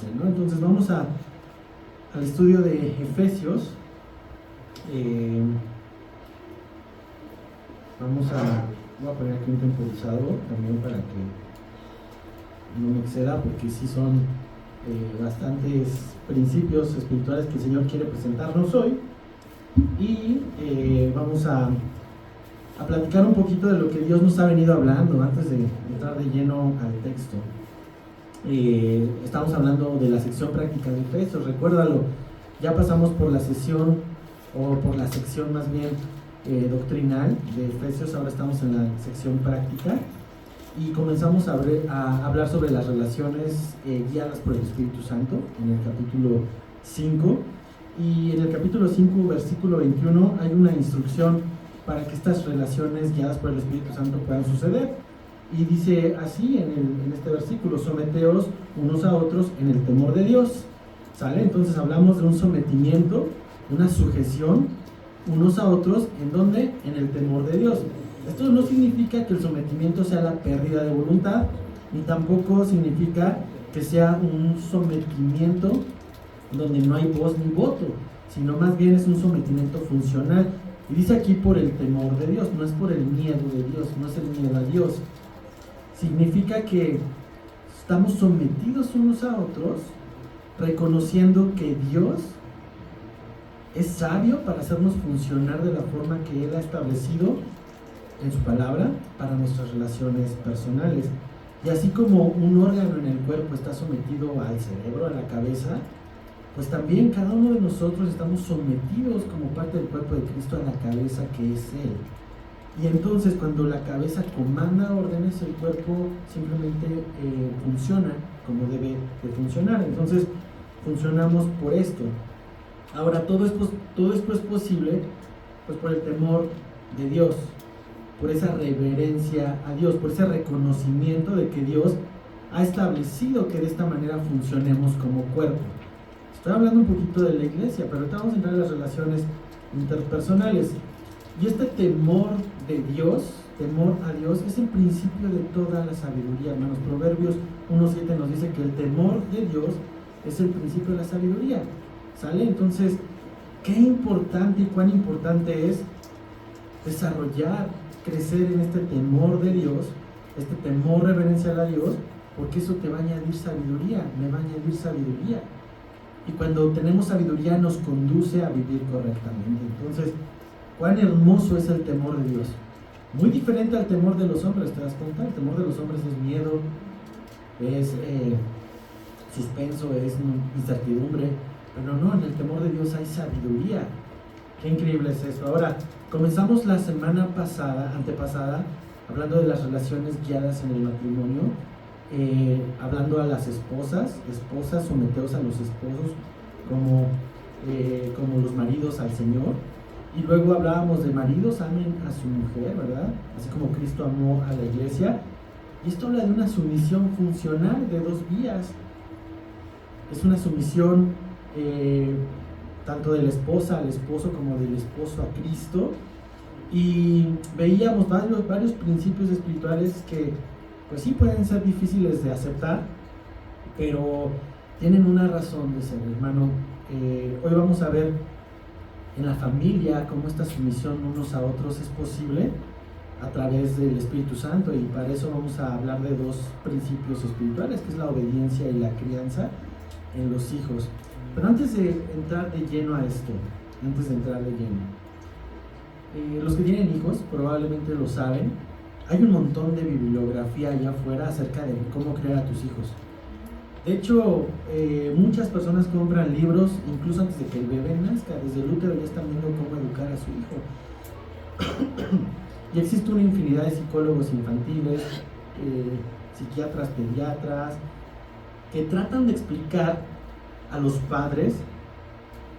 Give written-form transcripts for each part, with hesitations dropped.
conoce, ¿no? Entonces vamos al estudio de Efesios. Voy a poner aquí un temporizador también para que no me exceda, porque sí son bastantes principios espirituales que el Señor quiere presentarnos hoy. Y vamos a platicar un poquito de lo que Dios nos ha venido hablando antes de entrar de lleno al texto. Estamos hablando de la sección práctica de Efesios, recuérdalo, ya pasamos por la sesión, o por la sección más bien doctrinal de Efesios, ahora estamos en la sección práctica y comenzamos a hablar sobre las relaciones guiadas por el Espíritu Santo en el capítulo 5, y en el capítulo 5, versículo 21, hay una instrucción para que estas relaciones guiadas por el Espíritu Santo puedan suceder. Y dice así en este versículo: someteos unos a otros en el temor de Dios. ¿Sale? Entonces hablamos de un sometimiento, una sujeción unos a otros, ¿en dónde? En el temor de Dios. Esto no significa que el sometimiento sea la pérdida de voluntad, ni tampoco significa que sea un sometimiento donde no hay voz ni voto, sino más bien es un sometimiento funcional. Y dice aquí por el temor de Dios, no es por el miedo de Dios, no es el miedo a Dios. Significa que estamos sometidos unos a otros, reconociendo que Dios es sabio para hacernos funcionar de la forma que Él ha establecido en su palabra para nuestras relaciones personales. Y así como un órgano en el cuerpo está sometido al cerebro, a la cabeza, pues también cada uno de nosotros estamos sometidos como parte del cuerpo de Cristo a la cabeza, que es Él. Y entonces cuando la cabeza comanda órdenes, el cuerpo simplemente funciona como debe de funcionar. Entonces funcionamos por esto. Ahora todo esto es posible pues por el temor de Dios, por esa reverencia a Dios, por ese reconocimiento de que Dios ha establecido que de esta manera funcionemos como cuerpo. Estoy hablando un poquito de la iglesia, pero ahorita vamos a entrar en las relaciones interpersonales. Y este temor de Dios, temor a Dios, es el principio de toda la sabiduría, hermanos. Proverbios 1:7 nos dice que el temor de Dios es el principio de la sabiduría. ¿Sale? Entonces, qué importante y cuán importante es desarrollar, crecer en este temor de Dios, este temor reverencial a Dios, porque eso te va a añadir sabiduría, me va a añadir sabiduría. Y cuando tenemos sabiduría nos conduce a vivir correctamente. Entonces, cuán hermoso es el temor de Dios. Muy diferente al temor de los hombres, ¿te das cuenta? El temor de los hombres es miedo, es suspenso, es incertidumbre. Pero no, en el temor de Dios hay sabiduría. Qué increíble es esto. Ahora, comenzamos la semana antepasada, hablando de las relaciones guiadas en el matrimonio, hablando a las esposas, someteos a los esposos como los maridos al Señor. Y luego hablábamos de maridos, amen a su mujer, ¿verdad? Así como Cristo amó a la iglesia. Y esto habla de una sumisión funcional de dos vías. Es una sumisión tanto de la esposa al esposo como del esposo a Cristo. Y veíamos varios principios espirituales que pues sí pueden ser difíciles de aceptar, pero tienen una razón de ser, hermano. Hoy vamos a ver en la familia cómo esta sumisión unos a otros es posible a través del Espíritu Santo, y para eso vamos a hablar de dos principios espirituales, que es la obediencia y la crianza en los hijos. Pero antes de entrar de lleno a esto, los que tienen hijos probablemente lo saben, hay un montón de bibliografía allá afuera acerca de cómo criar a tus hijos. De hecho, muchas personas compran libros incluso antes de que el bebé nazca. Desde el útero ya están viendo cómo educar a su hijo. Y existe una infinidad de psicólogos infantiles, psiquiatras, pediatras, que tratan de explicar a los padres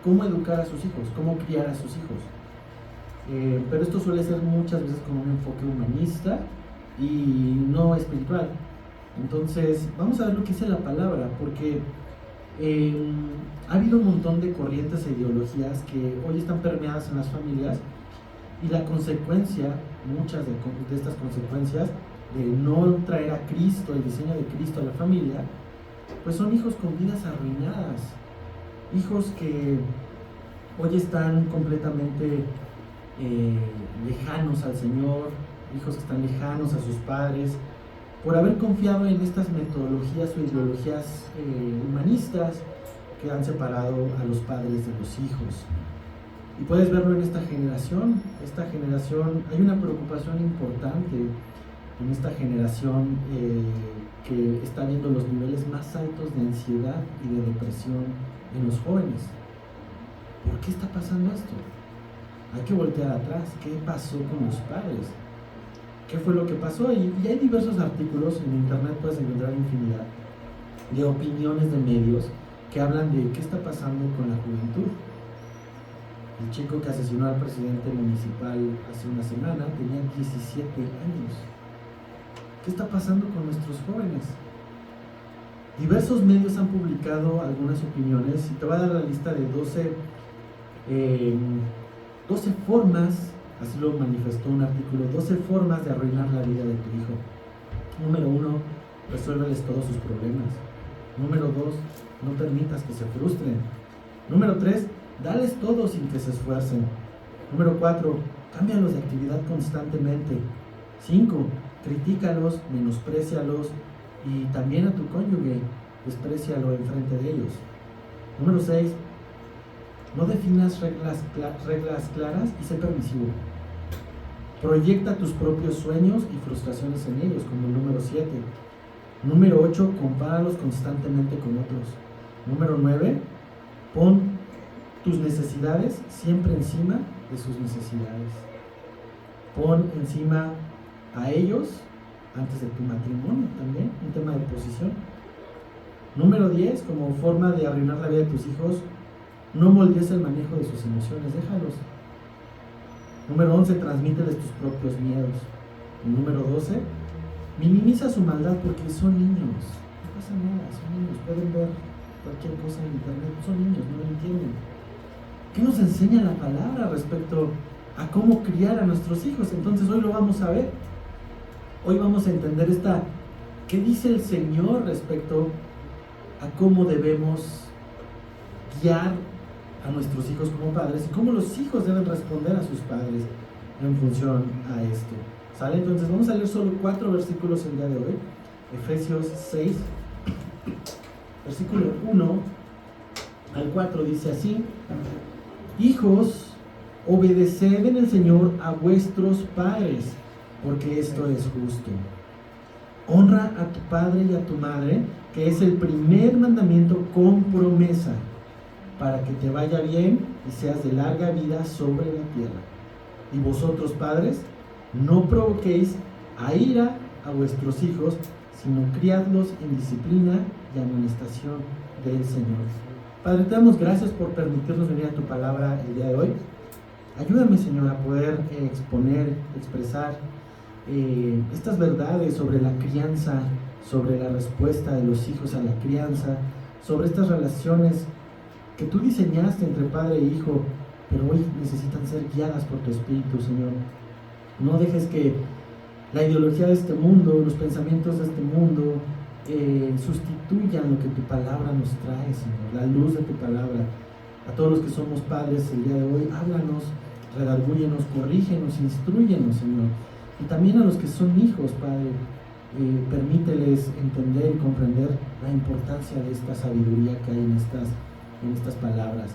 cómo educar a sus hijos, cómo criar a sus hijos. Pero esto suele ser muchas veces con un enfoque humanista y no espiritual. Entonces, vamos a ver lo que dice la palabra, porque ha habido un montón de corrientes e ideologías que hoy están permeadas en las familias, y la consecuencia, muchas de estas consecuencias de no traer a Cristo, el diseño de Cristo a la familia, pues son hijos con vidas arruinadas, hijos que hoy están completamente lejanos al Señor, hijos que están lejanos a sus padres, por haber confiado en estas metodologías o ideologías humanistas que han separado a los padres de los hijos. Y puedes verlo en esta generación. Hay una preocupación importante en esta generación que está viendo los niveles más altos de ansiedad y de depresión en los jóvenes. ¿Por qué está pasando esto? Hay que voltear atrás. ¿Qué pasó con los padres? ¿Qué fue lo que pasó? Y hay diversos artículos en internet, puedes encontrar infinidad de opiniones de medios que hablan de qué está pasando con la juventud. El chico que asesinó al presidente municipal hace una semana tenía 17 años. ¿Qué está pasando con nuestros jóvenes? Diversos medios han publicado algunas opiniones y te voy a dar la lista de 12 formas, así lo manifestó un artículo, 12 formas de arruinar la vida de tu hijo. Número 1, resuélveles todos sus problemas. Número 2, no permitas que se frustren. Número 3, dales todo sin que se esfuercen. Número 4, cámbialos de actividad constantemente. 5, critícalos, menosprécialos y también a tu cónyuge, desprécialo enfrente de ellos. Número 6, no definas reglas claras y sé permisivo. Proyecta tus propios sueños y frustraciones en ellos, como el número 7. Número 8, compáralos constantemente con otros. Número 9, pon tus necesidades siempre encima de sus necesidades. Pon encima a ellos antes de tu matrimonio también, un tema de posición. Número 10, como forma de arruinar la vida de tus hijos, no moldees el manejo de sus emociones, déjalos. Número 11, transmíteles tus propios miedos. Número 12, minimiza su maldad porque son niños. No pasa nada, son niños, pueden ver cualquier cosa en internet, son niños, no lo entienden. ¿Qué nos enseña la palabra respecto a cómo criar a nuestros hijos? Entonces hoy lo vamos a ver. Hoy vamos a entender qué dice el Señor respecto a cómo debemos guiar a nuestros hijos como padres y cómo los hijos deben responder a sus padres en función a esto. ¿Sale? Entonces vamos a leer solo 4 versículos el día de hoy. Efesios 6, versículo 1 al 4 dice así: hijos, obedeced en el Señor a vuestros padres, porque esto es justo. Honra a tu padre y a tu madre, que es el primer mandamiento con promesa, para que te vaya bien y seas de larga vida sobre la tierra. Y vosotros, padres, no provoquéis a ira a vuestros hijos, sino criadlos en disciplina y amonestación del Señor. Padre, te damos gracias por permitirnos venir a tu palabra el día de hoy. Ayúdame, Señor, a poder expresar estas verdades sobre la crianza, sobre la respuesta de los hijos a la crianza, sobre estas relaciones que tú diseñaste entre padre e hijo, pero hoy necesitan ser guiadas por tu Espíritu, Señor. No dejes que la ideología de este mundo, los pensamientos de este mundo, sustituyan lo que tu palabra nos trae, Señor, la luz de tu palabra. A todos los que somos padres el día de hoy, háblanos, redargúyenos, corrígenos, instrúyenos, Señor. Y también a los que son hijos, Padre, permíteles entender y comprender la importancia de esta sabiduría que hay en estas palabras.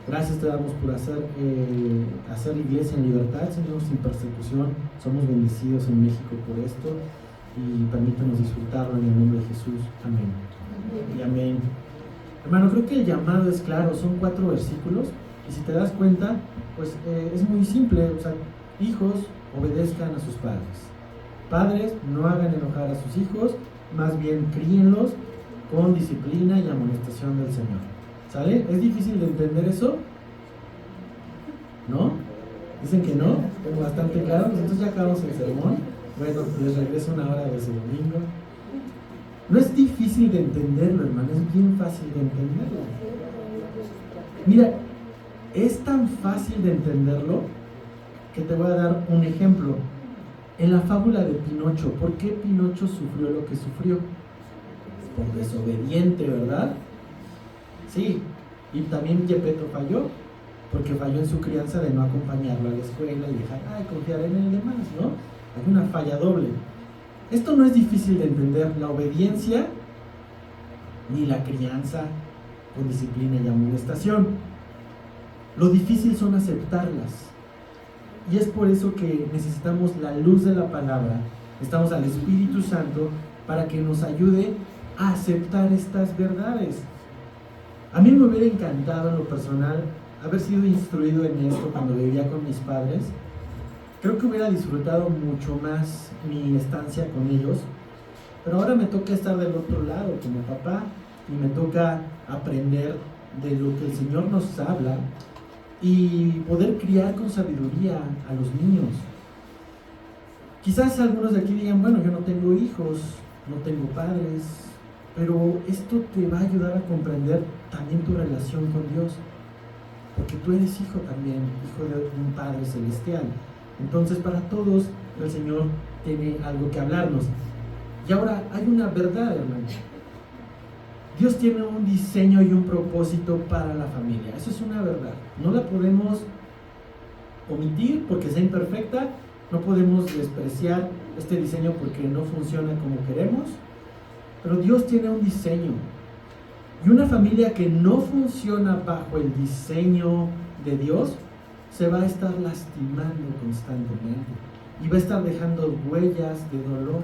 Gracias te damos por hacer iglesia en libertad, Señor, sin persecución. Somos bendecidos en México por esto y permítanos disfrutarlo en el nombre de Jesús. Amén. Y amén. Hermano, creo que el llamado es claro, son 4 versículos y si te das cuenta, pues es muy simple. O sea, hijos, obedezcan a sus padres. Padres, no hagan enojar a sus hijos, más bien críenlos con disciplina y amonestación del Señor. ¿Sale? ¿Es difícil de entender eso? ¿No? Dicen que no, es bastante claro. Entonces ya acabamos el sermón. Bueno, les regreso una hora de ese domingo. No es difícil de entenderlo, hermano, es bien fácil de entenderlo. Mira, es tan fácil de entenderlo que te voy a dar un ejemplo. En la fábula de Pinocho, ¿por qué Pinocho sufrió lo que sufrió? por desobediente, ¿verdad? Sí, y también Gepetro falló, porque falló en su crianza de no acompañarlo a la escuela y dejar, confiar en el demás, ¿no? Hay una falla doble. Esto no es difícil de entender, la obediencia ni la crianza con disciplina y amonestación. Lo difícil son aceptarlas. Y es por eso que necesitamos la luz de la palabra, necesitamos al Espíritu Santo para que nos ayude a aceptar estas verdades. A mí me hubiera encantado en lo personal haber sido instruido en esto cuando vivía con mis padres. Creo que hubiera disfrutado mucho más mi estancia con ellos, pero ahora me toca estar del otro lado como papá y me toca aprender de lo que el Señor nos habla y poder criar con sabiduría a los niños. Quizás algunos de aquí digan, bueno, yo no tengo hijos, no tengo padres, pero esto te va a ayudar a comprender también tu relación con Dios, porque tú eres hijo también, hijo de un Padre Celestial. Entonces para todos el Señor tiene algo que hablarnos. Y ahora hay una verdad, hermano. Dios tiene un diseño y un propósito para la familia. Eso es una verdad. No la podemos omitir porque sea imperfecta. No podemos despreciar este diseño porque no funciona como queremos. Pero Dios tiene un diseño. Y una familia que no funciona bajo el diseño de Dios se va a estar lastimando constantemente y va a estar dejando huellas de dolor.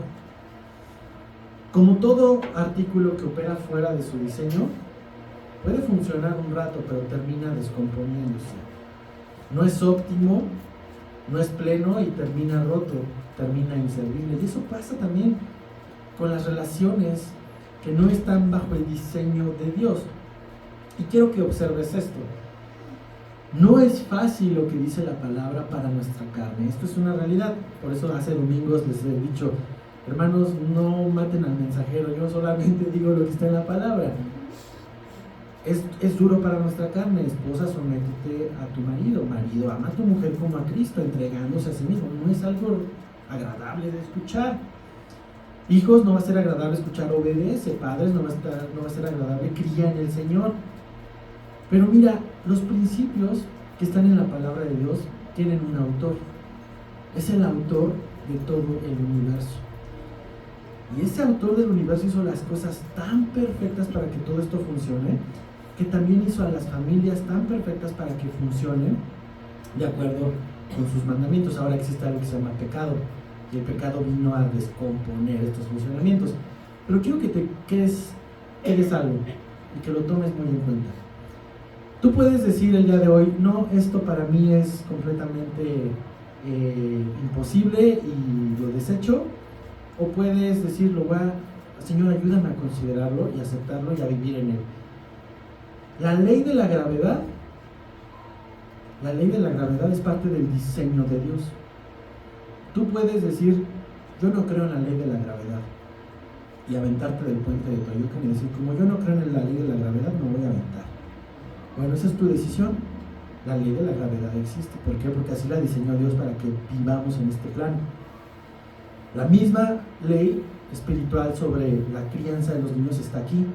Como todo artículo que opera fuera de su diseño, puede funcionar un rato, pero termina descomponiéndose. No es óptimo, no es pleno y termina roto, termina inservible. Y eso pasa también con las relaciones que no están bajo el diseño de Dios. Y quiero que observes esto. No es fácil lo que dice la palabra para nuestra carne. Esto es una realidad. Por eso hace domingos les he dicho, hermanos, no maten al mensajero. Yo solamente digo lo que está en la palabra. Es duro para nuestra carne. Esposa, sométete a tu marido. Marido, ama a tu mujer como a Cristo, entregándose a sí mismo. No es algo agradable de escuchar. Hijos, no va a ser agradable escuchar obedece. Padres, no va a ser agradable cría en el Señor. Pero mira, los principios que están en la palabra de Dios tienen un autor. Es el autor de todo el universo. Y ese autor del universo hizo las cosas tan perfectas para que todo esto funcione, que también hizo a las familias tan perfectas para que funcionen de acuerdo con sus mandamientos. Ahora existe algo que se llama pecado, y el pecado vino a descomponer estos funcionamientos. Pero quiero que te quedes algo y que lo tomes muy en cuenta. Tú puedes decir el día de hoy, no, esto para mí es completamente imposible y lo desecho. O puedes decirlo, Señor, ayúdame a considerarlo y aceptarlo y a vivir en él. La ley de la gravedad es parte del diseño de Dios. Tú puedes decir, yo no creo en la ley de la gravedad, y aventarte del puente de Toyucan y decir, como yo no creo en la ley de la gravedad, me voy a aventar. Bueno, esa es tu decisión. La ley de la gravedad existe. ¿Por qué? Porque así la diseñó Dios para que vivamos en este plano. La misma ley espiritual sobre la crianza de los niños está aquí.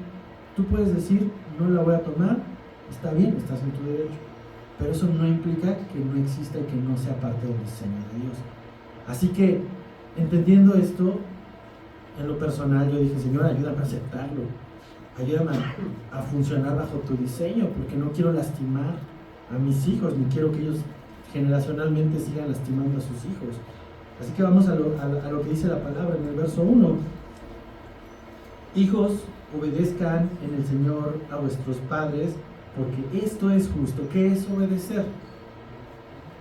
Tú puedes decir, no la voy a tomar, está bien, estás en tu derecho. Pero eso no implica que no exista y que no sea parte del diseño de Dios. Así que, entendiendo esto, en lo personal yo dije, Señor, ayúdame a aceptarlo. Ayúdame a funcionar bajo tu diseño, porque no quiero lastimar a mis hijos, ni quiero que ellos generacionalmente sigan lastimando a sus hijos. Así que vamos a lo que dice la palabra en el verso 1. Hijos, obedezcan en el Señor a vuestros padres, porque esto es justo. ¿Qué es obedecer?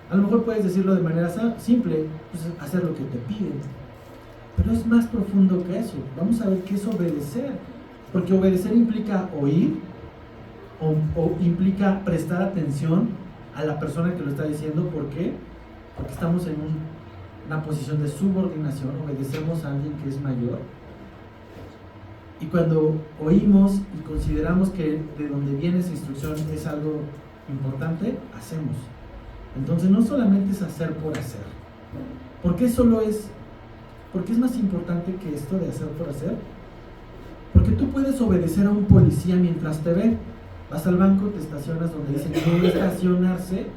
A lo mejor puedes decirlo de manera simple, pues hacer lo que te piden. Pero es más profundo que eso. Vamos a ver qué es obedecer. Porque obedecer implica oír o implica prestar atención a la persona que lo está diciendo. ¿Por qué? Porque estamos en una posición de subordinación, obedecemos a alguien que es mayor. Y cuando oímos y consideramos que de donde viene esa instrucción es algo importante, hacemos. Entonces no solamente es hacer por hacer. ¿Por qué es más importante que esto de hacer por hacer? Porque tú puedes obedecer a un policía mientras te ve. Vas al banco, te estacionas donde dicen no estacionarse,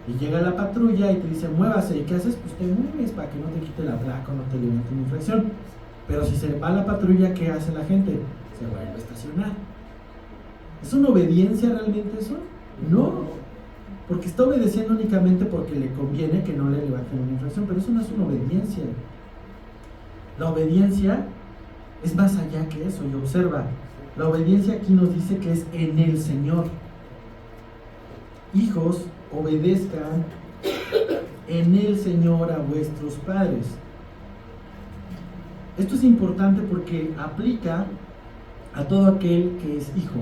y llega la patrulla y te dice muévase. ¿Y qué haces? Pues te mueves para que no te quite la placa o no te levante una infracción. Pero si se va la patrulla, ¿qué hace la gente? Se vuelve a estacionar. ¿Es una obediencia realmente eso? No, porque está obedeciendo únicamente porque le conviene que no le levanten una infracción, pero eso no es una obediencia. La obediencia es más allá que eso, y observa, la obediencia aquí nos dice que es en el Señor. Hijos, obedezcan en el Señor a vuestros padres. Esto es importante porque aplica a todo aquel que es hijo,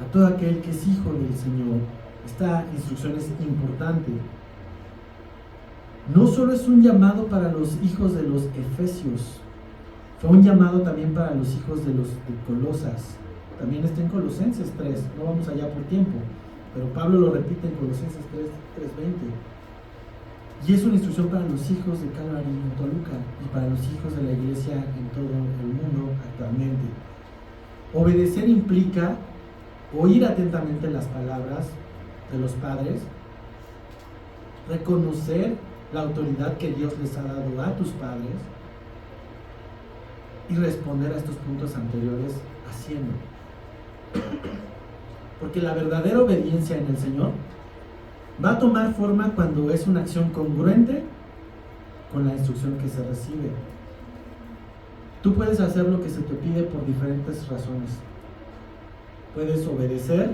a todo aquel que es hijo del Señor. Esta instrucción es importante. No solo es un llamado para los hijos de los Efesios, fue un llamado también para los hijos de los de Colosas. También está en Colosenses 3, no vamos allá por tiempo, pero Pablo lo repite en Colosenses 3:20. Y es una instrucción para los hijos de Calvary en Toluca y para los hijos de la iglesia en todo el mundo actualmente. Obedecer implica oír atentamente las palabras de los padres, reconocer la autoridad que Dios les ha dado a tus padres y responder a estos puntos anteriores haciendo. Porque la verdadera obediencia en el Señor va a tomar forma cuando es una acción congruente con la instrucción que se recibe. Tú puedes hacer lo que se te pide por diferentes razones. Puedes obedecer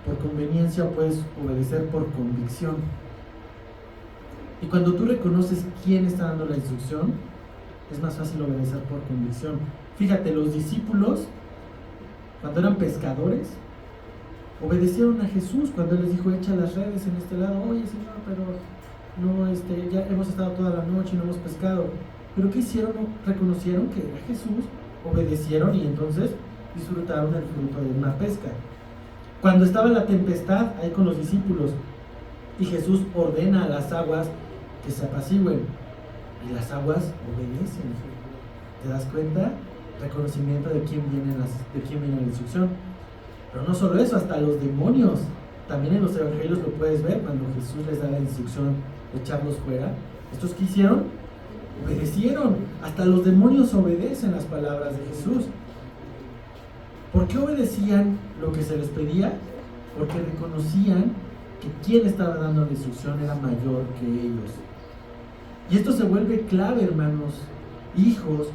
por conveniencia o puedes obedecer por convicción. Y cuando tú reconoces quién está dando la instrucción, es más fácil obedecer por convicción. Fíjate, los discípulos, cuando eran pescadores, obedecieron a Jesús cuando Él les dijo, echa las redes en este lado. Oye, Señor, pero no, ya hemos estado toda la noche y no hemos pescado. Pero ¿qué hicieron? Reconocieron que era Jesús, obedecieron y entonces disfrutaron el fruto de una pesca. Cuando estaba la tempestad ahí con los discípulos y Jesús ordena a las aguas que se apacigüen y las aguas obedecen. ¿Te das cuenta? Reconocimiento de quién viene la instrucción. Pero no solo eso, hasta los demonios. También en los evangelios lo puedes ver cuando Jesús les da la instrucción de echarlos fuera. ¿Estos qué hicieron? Obedecieron. Hasta los demonios obedecen las palabras de Jesús. ¿Por qué obedecían lo que se les pedía? Porque reconocían que quien estaba dando la instrucción era mayor que ellos. Y esto se vuelve clave, hermanos, hijos,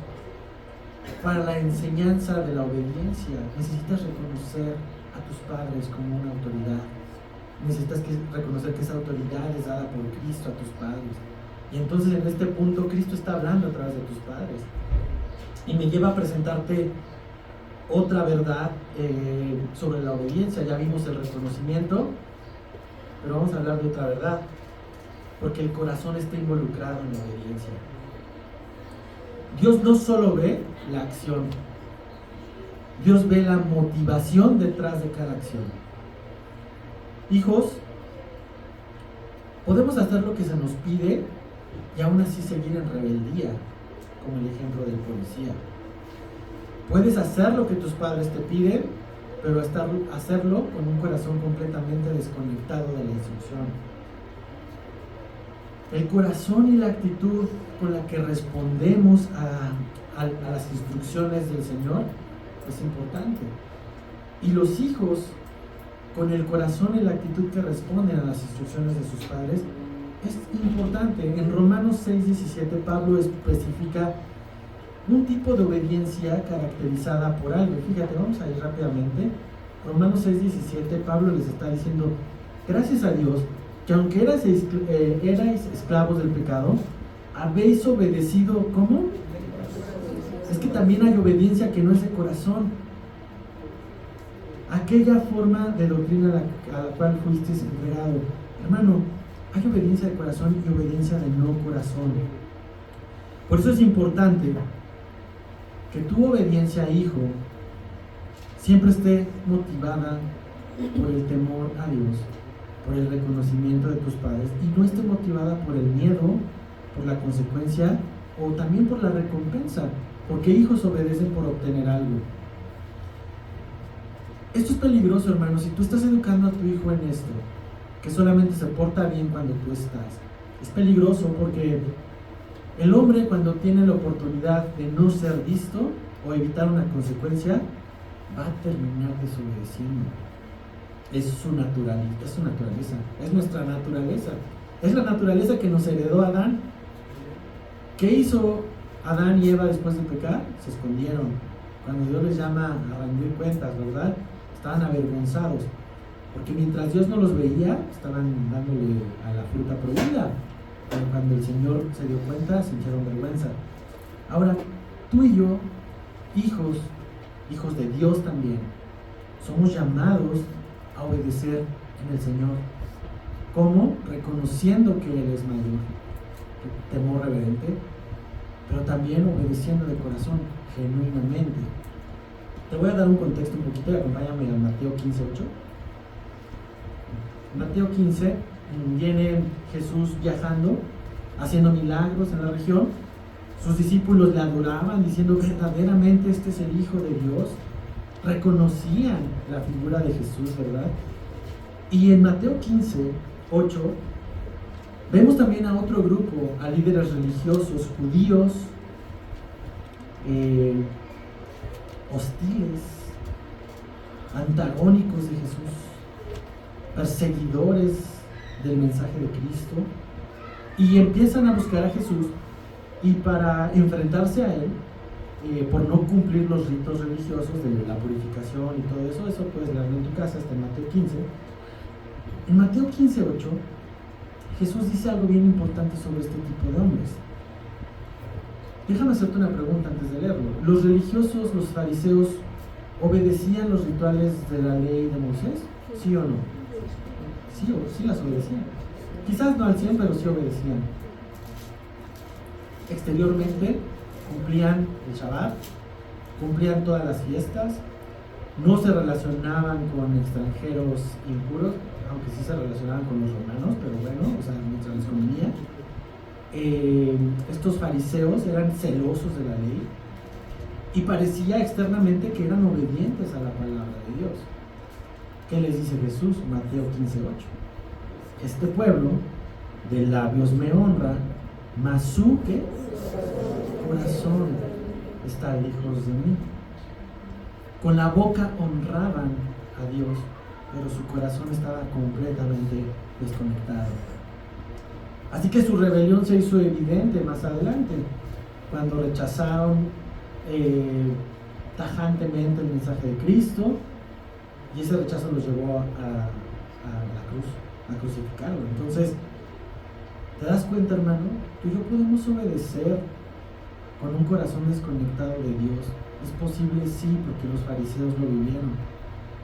para la enseñanza de la obediencia. Necesitas reconocer a tus padres como una autoridad. Necesitas reconocer que esa autoridad es dada por Cristo a tus padres. Y entonces en este punto Cristo está hablando a través de tus padres. Y me lleva a presentarte otra verdad sobre la obediencia. Ya vimos el reconocimiento, pero vamos a hablar de otra verdad, porque el corazón está involucrado en la obediencia. Dios no solo ve la acción, Dios ve la motivación detrás de cada acción. Hijos, podemos hacer lo que se nos pide y aún así seguir en rebeldía, como el ejemplo del policía. Puedes hacer lo que tus padres te piden, pero hacerlo con un corazón completamente desconectado de la instrucción. El corazón y la actitud con la que respondemos a las instrucciones del Señor es importante. Y los hijos, con el corazón y la actitud que responden a las instrucciones de sus padres, es importante. En Romanos 6:17 Pablo especifica un tipo de obediencia caracterizada por algo. Fíjate, vamos a ir rápidamente. Romanos 6:17, Pablo les está diciendo, gracias a Dios, que aunque erais esclavos del pecado, habéis obedecido, ¿cómo? Es que también hay obediencia que no es de corazón. Aquella forma de doctrina a la cual fuisteis entregado. Hermano, hay obediencia de corazón y obediencia de no corazón. Por eso es importante que tu obediencia, hijo, siempre esté motivada por el temor a Dios, por el reconocimiento de tus padres, y no esté motivada por el miedo, por la consecuencia o también por la recompensa, porque hijos obedecen por obtener algo. Esto es peligroso, hermano. Si tú estás educando a tu hijo en esto, que solamente se porta bien cuando tú estás, es peligroso porque el hombre, cuando tiene la oportunidad de no ser visto o evitar una consecuencia, va a terminar desobedeciendo. Es su naturaleza, es nuestra naturaleza, es la naturaleza que nos heredó Adán. ¿Qué hizo Adán y Eva después de pecar? Se escondieron. Cuando Dios les llama a rendir cuentas, ¿verdad? Estaban avergonzados, porque mientras Dios no los veía, estaban dándole a la fruta prohibida. Pero cuando el Señor se dio cuenta, sintieron vergüenza. Ahora, tú y yo, hijos de Dios también, somos llamados a obedecer en el Señor. ¿Cómo? Reconociendo que Él es mayor, temor reverente, pero también obedeciendo de corazón, genuinamente. Te voy a dar un contexto un poquito y acompáñame a Mateo 15:8. Mateo 15, viene Jesús viajando, haciendo milagros en la región. Sus discípulos le adoraban, diciendo verdaderamente este es el Hijo de Dios. Reconocían la figura de Jesús, ¿verdad? Y en Mateo 15:8 vemos también a otro grupo, a líderes religiosos judíos, hostiles, antagónicos de Jesús, perseguidores del mensaje de Cristo, y empiezan a buscar a Jesús, y para enfrentarse a Él, por no cumplir los ritos religiosos de la purificación y todo eso, puedes leerlo en tu casa, hasta en Mateo 15. En Mateo 15:8, Jesús dice algo bien importante sobre este tipo de hombres. Déjame hacerte una pregunta antes de leerlo. ¿Los religiosos, los fariseos, obedecían los rituales de la ley de Moisés? ¿Sí o no? Sí las obedecían. Quizás no al 100, pero sí obedecían. Exteriormente cumplían el Shabbat, cumplían todas las fiestas, no se relacionaban con extranjeros impuros, aunque sí se relacionaban con los romanos, pero bueno, o sea, mientras les convenía. Estos fariseos eran celosos de la ley y parecía externamente que eran obedientes a la palabra de Dios. ¿Qué les dice Jesús? Mateo 15:8. Este pueblo de labios me honra, mas su ¿qué? Corazón está lejos de mí. Con la boca honraban a Dios, pero su corazón estaba completamente desconectado. Así que su rebelión se hizo evidente más adelante, cuando rechazaron tajantemente el mensaje de Cristo, y ese rechazo los llevó a la cruz, a crucificarlo. Entonces, ¿te das cuenta, hermano? Tú y yo podemos obedecer con un corazón desconectado de Dios. Es posible, sí, porque los fariseos lo vivieron.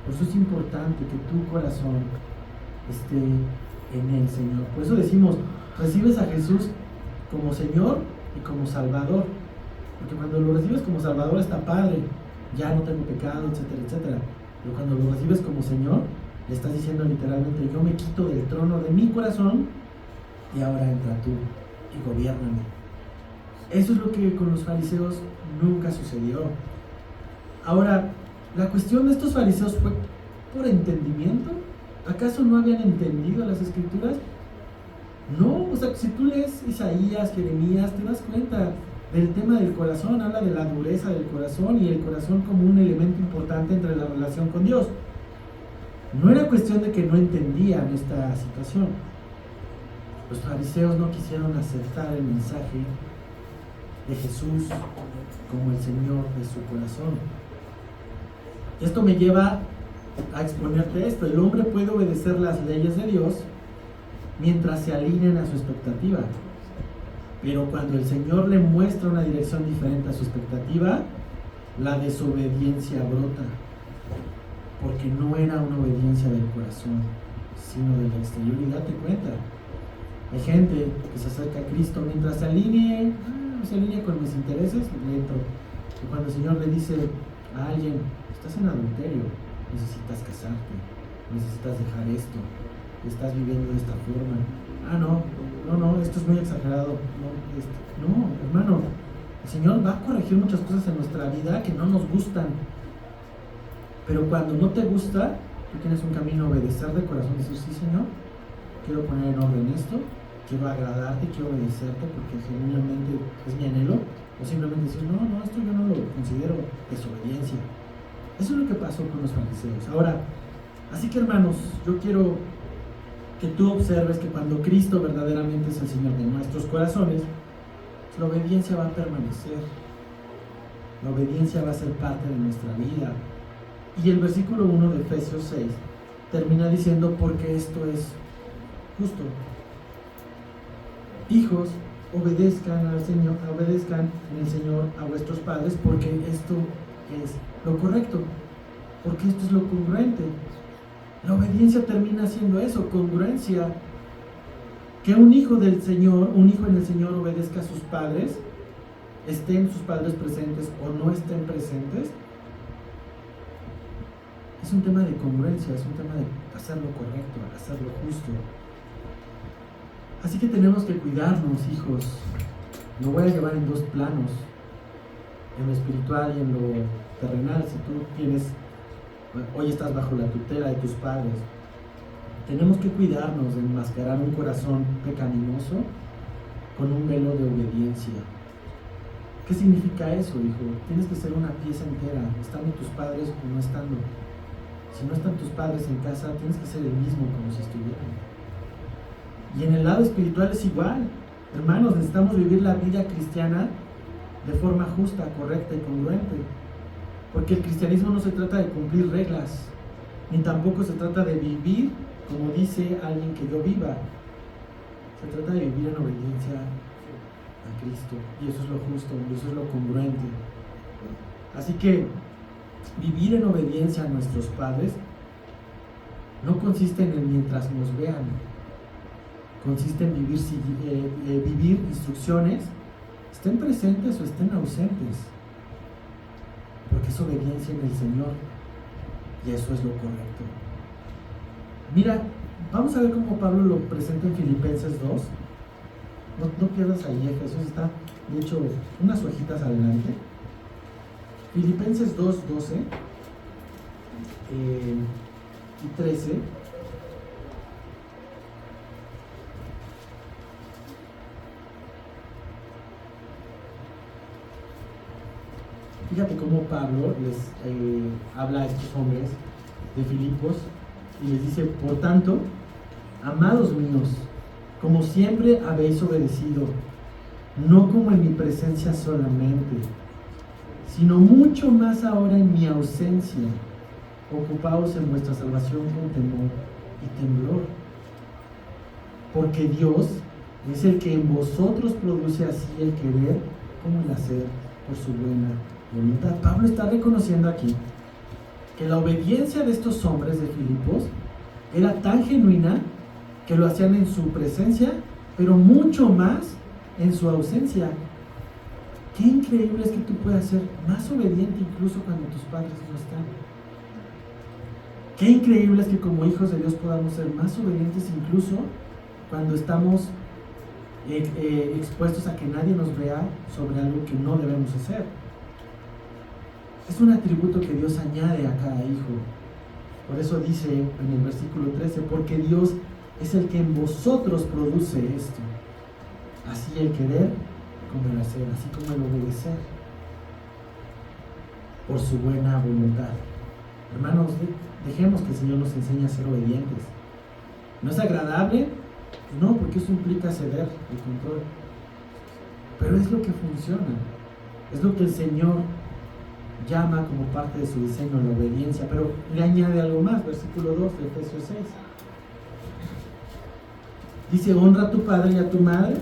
Por eso es importante que tu corazón esté en el Señor. Por eso decimos, recibes a Jesús como Señor y como Salvador. Porque cuando lo recibes como Salvador está padre, ya no tengo pecado, etcétera, etcétera. Pero cuando lo recibes como Señor, le estás diciendo literalmente, yo me quito del trono de mi corazón y ahora entra tú y gobiérname. Eso es lo que con los fariseos nunca sucedió. Ahora, la cuestión de estos fariseos fue por entendimiento. ¿Acaso no habían entendido las Escrituras? No, o sea, si tú lees Isaías, Jeremías, te das cuenta del tema del corazón, habla de la dureza del corazón y el corazón como un elemento importante entre la relación con Dios. No era cuestión de que no entendían esta situación. Los fariseos no quisieron aceptar el mensaje de Jesús como el Señor de su corazón. Esto me lleva a exponerte esto. El hombre puede obedecer las leyes de Dios mientras se alineen a su expectativa. Pero cuando el Señor le muestra una dirección diferente a su expectativa, la desobediencia brota. Porque no era una obediencia del corazón, sino del exterior. Y date cuenta, hay gente que se acerca a Cristo mientras se alinee con mis intereses, le entro. Y cuando el Señor le dice a alguien, estás en adulterio, necesitas casarte, necesitas dejar esto, estás viviendo de esta forma. Ah, no, esto es muy exagerado. No, hermano, el Señor va a corregir muchas cosas en nuestra vida que no nos gustan. Pero cuando no te gusta, tú tienes un camino a obedecer de corazón, decir, sí, Señor, quiero poner en orden esto, quiero agradarte, quiero obedecerte porque genuinamente es mi anhelo. O simplemente decir, no, esto yo no lo considero desobediencia. Eso es lo que pasó con los fariseos. Ahora, así que hermanos, yo quiero que tú observes que cuando Cristo verdaderamente es el Señor de nuestros corazones, la obediencia va a permanecer. La obediencia va a ser parte de nuestra vida. Y el versículo 1 de Efesios 6 termina diciendo, porque esto es justo. Hijos, obedezcan al Señor, obedezcan en el Señor a vuestros padres, porque esto es lo correcto, porque esto es lo congruente. La obediencia termina siendo eso, congruencia. Que un hijo del Señor, un hijo en el Señor obedezca a sus padres, estén sus padres presentes o no estén presentes, es un tema de congruencia, es un tema de hacer lo correcto, hacer lo justo. Así que tenemos que cuidarnos, hijos. Lo voy a llevar en dos planos, en lo espiritual y en lo terrenal. Si tú hoy estás bajo la tutela de tus padres, tenemos que cuidarnos de enmascarar un corazón pecaminoso con un velo de obediencia. ¿Qué significa eso, hijo? Tienes que ser una pieza entera, estando tus padres o no estando. Si no están tus padres en casa, tienes que ser el mismo como si estuvieran. Y en el lado espiritual es igual. Hermanos, necesitamos vivir la vida cristiana de forma justa, correcta y congruente. Porque el cristianismo no se trata de cumplir reglas, ni tampoco se trata de vivir como dice alguien que yo viva. Se trata de vivir en obediencia a Cristo. Y eso es lo justo, y eso es lo congruente. Así que vivir en obediencia a nuestros padres no consiste en el mientras nos vean. Consiste en vivir instrucciones, estén presentes o estén ausentes, porque es obediencia en el Señor y eso es lo correcto. Mira, vamos a ver cómo Pablo lo presenta en Filipenses 2. No pierdas ahí, Jesús está, de hecho, unas hojitas adelante. Filipenses 2, 12 y 13. Fíjate cómo Pablo les habla a estos hombres de Filipos y les dice, por tanto, amados míos, como siempre habéis obedecido, no como en mi presencia solamente, sino mucho más ahora en mi ausencia, ocupaos en vuestra salvación con temor y temblor, porque Dios es el que en vosotros produce así el querer como el hacer por su buena voluntad. Pablo está reconociendo aquí que la obediencia de estos hombres de Filipos era tan genuina que lo hacían en su presencia, pero mucho más en su ausencia. Qué increíble es que tú puedas ser más obediente incluso cuando tus padres no están. Qué increíble es que como hijos de Dios podamos ser más obedientes incluso cuando estamos expuestos a que nadie nos vea sobre algo que no debemos hacer. Es un atributo que Dios añade a cada hijo. Por eso dice en el versículo 13, porque Dios es el que en vosotros produce esto, así el querer como el hacer, así como el obedecer, por su buena voluntad. Hermanos, dejemos que el Señor nos enseñe a ser obedientes. ¿No es agradable? No, porque eso implica ceder el control. Pero es lo que funciona, es lo que el Señor llama como parte de su diseño, la obediencia. Pero le añade algo más, versículo 2 de Efesios 6. Dice, honra a tu padre y a tu madre,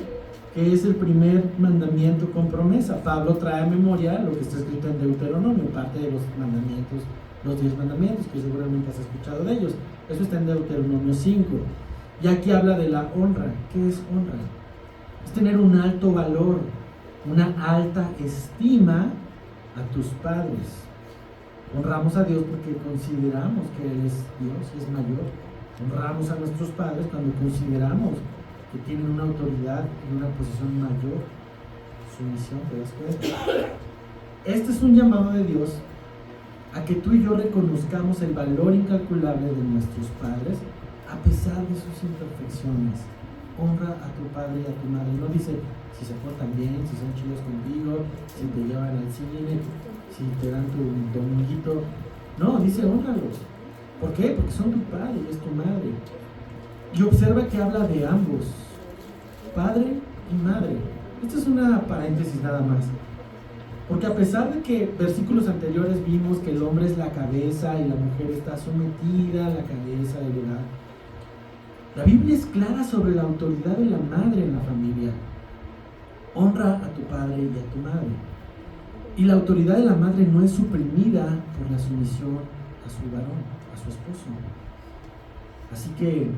que es el primer mandamiento con promesa. Pablo trae a memoria lo que está escrito en Deuteronomio, parte de los mandamientos, los 10 mandamientos, que seguramente has escuchado de ellos. Eso está en Deuteronomio 5. Y aquí habla de la honra. ¿Qué es honra? Es tener un alto valor, una alta estima a tus padres. Honramos a Dios porque consideramos que Él es Dios y es mayor. Honramos a nuestros padres cuando consideramos que tienen una autoridad y una posición mayor. Sumisión, ¿te das cuenta? Este es un llamado de Dios a que tú y yo reconozcamos el valor incalculable de nuestros padres a pesar de sus imperfecciones. Honra a tu padre y a tu madre. No dice si se portan bien, si son chidos contigo, si te llevan al cine, si te dan tu dominguito. No, dice honralos. ¿Por qué? Porque son tu padre y es tu madre. Y observa que habla de ambos, padre y madre. Esta es una paréntesis nada más. Porque a pesar de que versículos anteriores vimos que el hombre es la cabeza y la mujer está sometida a la cabeza del hogar, la Biblia es clara sobre la autoridad de la madre en la familia. Honra a tu padre y a tu madre. Y la autoridad de la madre no es suprimida por la sumisión a su varón, a su esposo. Así que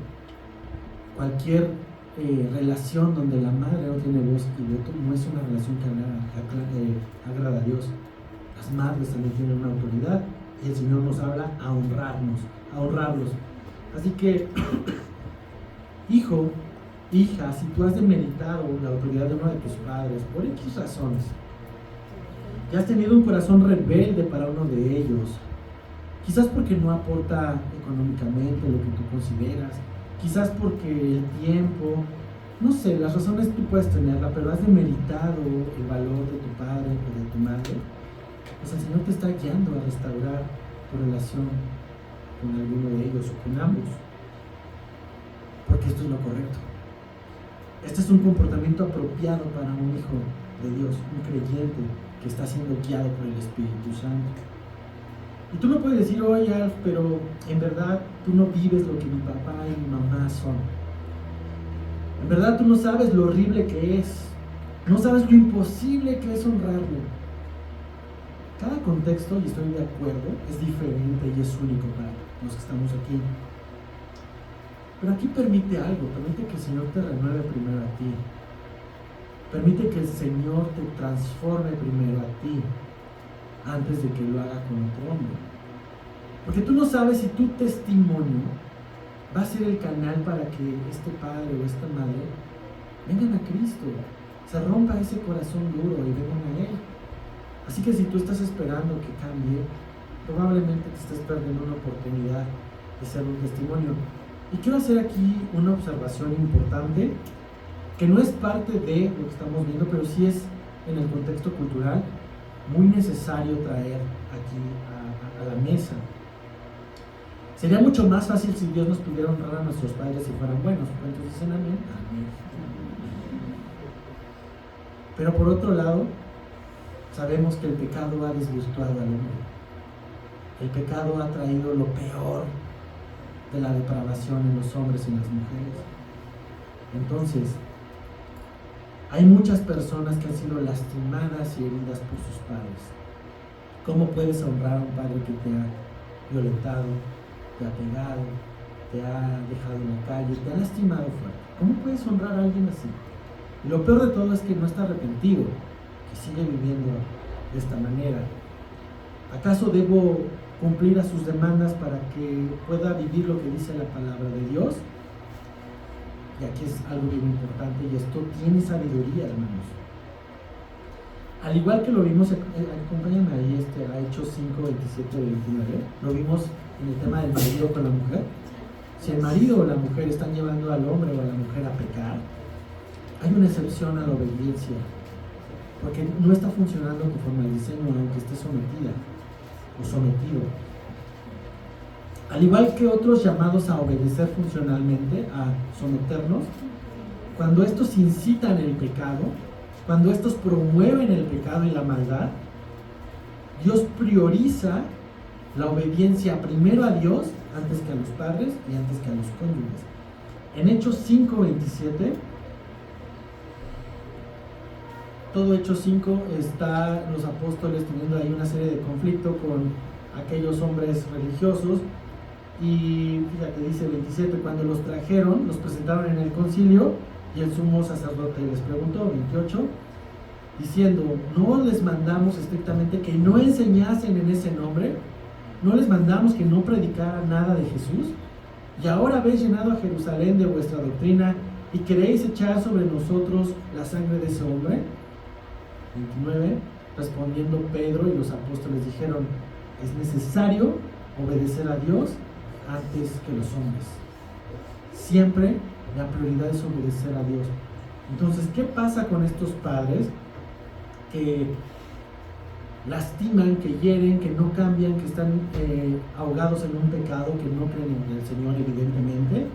cualquier relación donde la madre no tiene voz y voto no es una relación que agrada a Dios. Las madres también tienen una autoridad y el Señor nos habla a honrarlos. Así que, hijo, hija, si tú has demeritado la autoridad de uno de tus padres por X razones, y has tenido un corazón rebelde para uno de ellos, quizás porque no aporta económicamente lo que tú consideras, quizás porque el tiempo, no sé, las razones tú puedes tenerla, pero has demeritado el valor de tu padre o de tu madre, pues el Señor te está guiando a restaurar tu relación con alguno de ellos o con ambos, porque esto es lo correcto. Este es un comportamiento apropiado para un hijo de Dios, un creyente que está siendo guiado por el Espíritu Santo. Y tú me puedes decir, oye Alf, pero en verdad tú no vives lo que mi papá y mi mamá son. En verdad tú no sabes lo horrible que es. No sabes lo imposible que es honrarlo. Cada contexto, y estoy de acuerdo, es diferente y es único para los que estamos aquí. Pero aquí permite algo, permite que el Señor te renueve primero a ti. Permite que el Señor te transforme primero a ti, antes de que lo haga con otro hombre. Porque tú no sabes si tu testimonio va a ser el canal para que este padre o esta madre vengan a Cristo, se rompa ese corazón duro y vengan a Él. Así que si tú estás esperando que cambie, probablemente te estés perdiendo una oportunidad de ser un testimonio. Y quiero hacer aquí una observación importante, que no es parte de lo que estamos viendo, pero sí es en el contexto cultural muy necesario traer aquí a la mesa. Sería mucho más fácil si Dios nos pudiera honrar a nuestros padres si fueran buenos. ¿Cuántos dicen amén? Amén. Pero por otro lado, sabemos que el pecado ha desvirtuado al hombre. El pecado ha traído lo peor de la depravación en los hombres y en las mujeres. Entonces, hay muchas personas que han sido lastimadas y heridas por sus padres. ¿Cómo puedes honrar a un padre que te ha violentado, te ha pegado, te ha dejado en la calle, te ha lastimado fuerte? ¿Cómo puedes honrar a alguien así? Y lo peor de todo es que no está arrepentido, que sigue viviendo de esta manera. ¿Acaso debo cumplir a sus demandas para que pueda vivir lo que dice la palabra de Dios? Y aquí es algo bien importante, y esto tiene sabiduría, hermanos. Al igual que lo vimos, acompáñame ahí a Hechos 5, 27 y 29, lo vimos en el tema del marido con la mujer. Si el marido o la mujer están llevando al hombre o a la mujer a pecar, hay una excepción a la obediencia, porque no está funcionando conforme al diseño, aunque esté sometida o sometido. Al igual que otros llamados a obedecer funcionalmente, a someternos, cuando estos incitan el pecado, cuando estos promueven el pecado y la maldad, Dios prioriza la obediencia primero a Dios antes que a los padres y antes que a los cónyuges. En Hechos 5:27, todo Hechos 5 está los apóstoles teniendo ahí una serie de conflicto con aquellos hombres religiosos. Y fíjate, dice 27, cuando los trajeron, los presentaron en el concilio y el sumo sacerdote les preguntó, 28, diciendo, ¿no les mandamos estrictamente que no enseñasen en ese nombre? ¿No les mandamos que no predicaran nada de Jesús? Y ahora habéis llenado a Jerusalén de vuestra doctrina y queréis echar sobre nosotros la sangre de ese hombre. 29. Respondiendo Pedro y los apóstoles dijeron: es necesario obedecer a Dios antes que los hombres. Siempre la prioridad es obedecer a Dios. Entonces, ¿qué pasa con estos padres que lastiman, que hieren, que no cambian, que están ahogados en un pecado, que no creen en el Señor, evidentemente?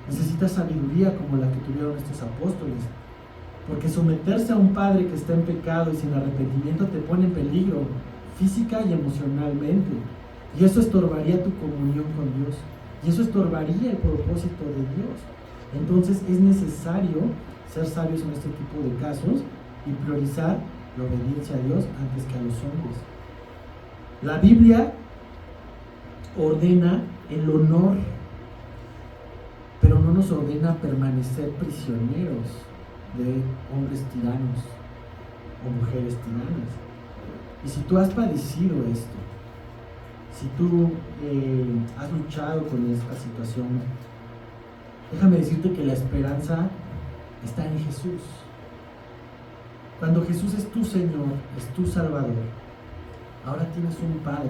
Necesita sabiduría como la que tuvieron estos apóstoles, porque someterse a un padre que está en pecado y sin arrepentimiento te pone en peligro física y emocionalmente, y eso estorbaría tu comunión con Dios, y eso estorbaría el propósito de Dios. Entonces es necesario ser sabios en este tipo de casos y priorizar la obediencia a Dios antes que a los hombres. La Biblia ordena el honor, pero no nos ordena permanecer prisioneros de hombres tiranos o mujeres tiranas. Y si tú has padecido esto, si tú has luchado con esta situación, déjame decirte que la esperanza está en Jesús. Cuando Jesús es tu Señor, es tu Salvador, ahora tienes un Padre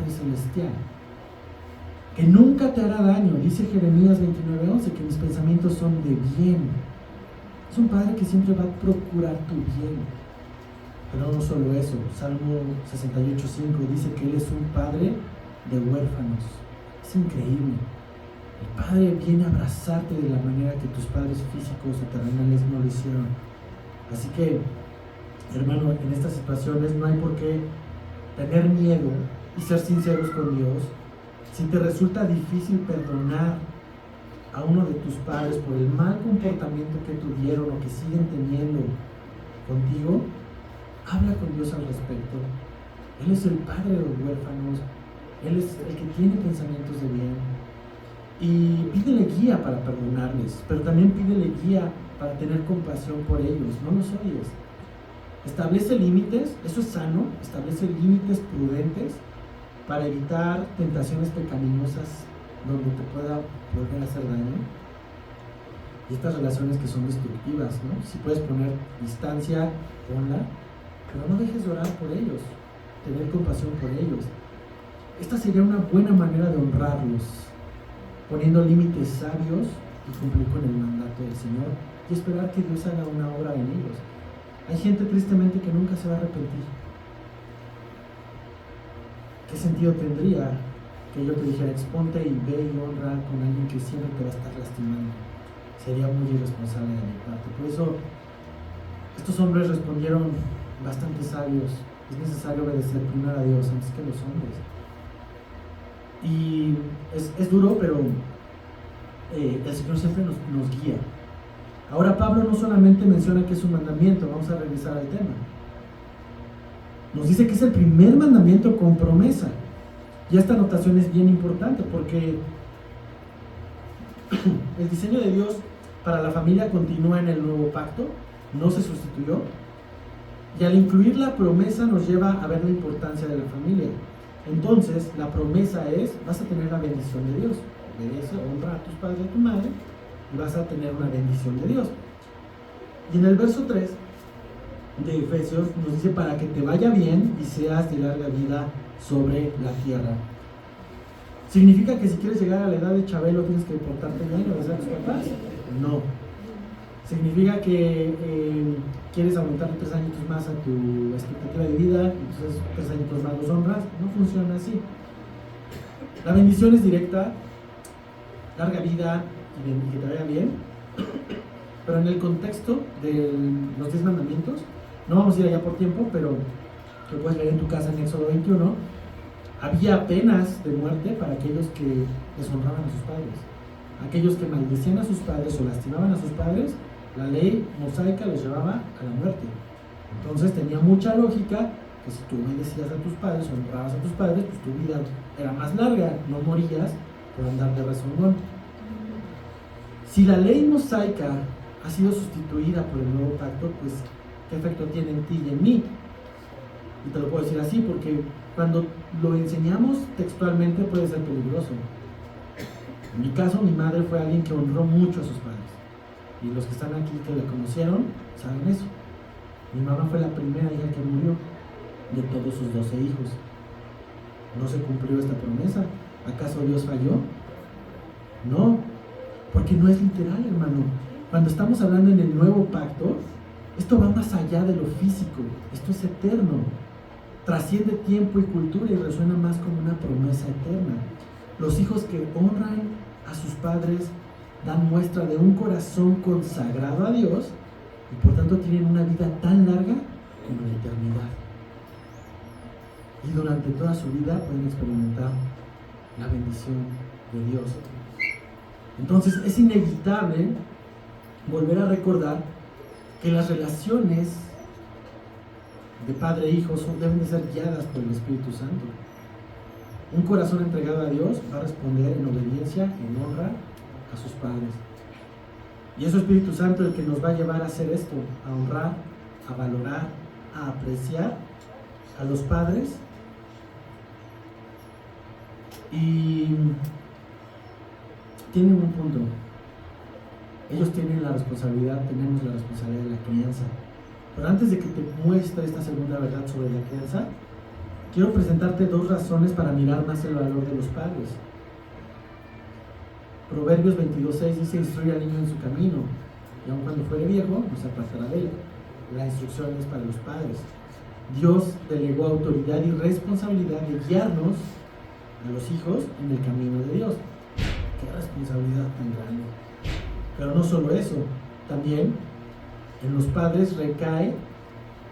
celestial, que nunca te hará daño. Dice Jeremías 29:11 que mis pensamientos son de bien. Es un Padre que siempre va a procurar tu bien. Pero no solo eso, Salmo 68:5 dice que Él es un Padre de huérfanos. Es increíble. El Padre viene a abrazarte de la manera que tus padres físicos o terrenales no lo hicieron. Así que, hermano, en estas situaciones no hay por qué tener miedo y ser sinceros con Dios. Si te resulta difícil perdonar a uno de tus padres por el mal comportamiento que tuvieron o que siguen teniendo contigo, habla con Dios al respecto. Él es el Padre de los huérfanos, Él es el que tiene pensamientos de bien. Y pídele guía para perdonarles, pero también pídele guía para tener compasión por ellos. No los odies. Establece límites, eso es sano. Establece límites prudentes para evitar tentaciones pecaminosas donde te pueda volver a hacer daño. Y estas relaciones que son destructivas, ¿no? Si puedes poner distancia, ponla, pero no dejes de orar por ellos, tener compasión por ellos. Esta sería una buena manera de honrarlos, poniendo límites sabios y cumplir con el mandato del Señor y esperar que Dios haga una obra en ellos. Hay gente tristemente que nunca se va a arrepentir. ¿Qué sentido tendría que yo te dijera exponte y ve y honra con alguien que siempre te va a estar lastimando? Sería muy irresponsable de mi parte. Por eso estos hombres respondieron bastante sabios. Es necesario obedecer primero a Dios antes que a los hombres. Y es duro, pero el Señor siempre nos guía. Ahora Pablo no solamente menciona que es un mandamiento, vamos a regresar al tema. Nos dice que es el primer mandamiento con promesa. Y esta anotación es bien importante porque el diseño de Dios para la familia continúa en el nuevo pacto, no se sustituyó. Y al incluir la promesa nos lleva a ver la importancia de la familia. Entonces, la promesa es, vas a tener la bendición de Dios. Obedece, honra a tus padres y a tu madre, y vas a tener una bendición de Dios. Y en el verso 3 de Efesios nos dice, para que te vaya bien y seas de larga vida sobre la tierra. ¿Significa que si quieres llegar a la edad de Chabelo tienes que portarte bien y obedecer a tus papás? No. ¿Significa que quieres aumentar 3 añitos más a tu expectativa de vida, entonces 3 añitos más los honras? No funciona así. La bendición es directa, larga vida y que te vaya bien, pero en el contexto de los 10 mandamientos, no vamos a ir allá por tiempo, pero lo puedes leer en tu casa en Éxodo 21, había penas de muerte para aquellos que deshonraban a sus padres. Aquellos que maldecían a sus padres o lastimaban a sus padres, la ley mosaica los llevaba a la muerte. Entonces tenía mucha lógica que si tú obedecías a tus padres o honrabas a tus padres, pues tu vida era más larga, no morías por andar de rezongón. Si la ley mosaica ha sido sustituida por el nuevo pacto, pues ¿qué efecto tiene en ti y en mí? Y te lo puedo decir así porque cuando lo enseñamos textualmente puede ser peligroso. En mi caso, mi madre fue alguien que honró mucho a sus padres. Y los que están aquí que la conocieron saben eso. Mi mamá fue la primera hija que murió de todos sus 12 hijos. ¿No se cumplió esta promesa? ¿Acaso Dios falló? No, porque no es literal, hermano. Cuando estamos hablando en el nuevo pacto, esto va más allá de lo físico. Esto es eterno. Trasciende tiempo y cultura y resuena más como una promesa eterna. Los hijos que honran a sus padres dan muestra de un corazón consagrado a Dios y por tanto tienen una vida tan larga como la eternidad. Y durante toda su vida pueden experimentar la bendición de Dios. Entonces es inevitable volver a recordar que las relaciones de padre e hijo deben de ser guiadas por el Espíritu Santo. Un corazón entregado a Dios va a responder en obediencia, en honra a sus padres. Y es el Espíritu Santo el que nos va a llevar a hacer esto, a honrar, a valorar, a apreciar a los padres. Y tienen un punto. Ellos tienen la responsabilidad, tenemos la responsabilidad de la crianza. Pero antes de que te muestre esta segunda verdad sobre la crianza, quiero presentarte 2 razones para mirar más el valor de los padres. Proverbios 22:6 dice: instruye al niño en su camino, y aun cuando fuere viejo, no se apartará de él. La instrucción es para los padres. Dios delegó autoridad y responsabilidad de guiarnos a los hijos en el camino de Dios. Qué responsabilidad tan grande. Pero no solo eso, también en los padres recae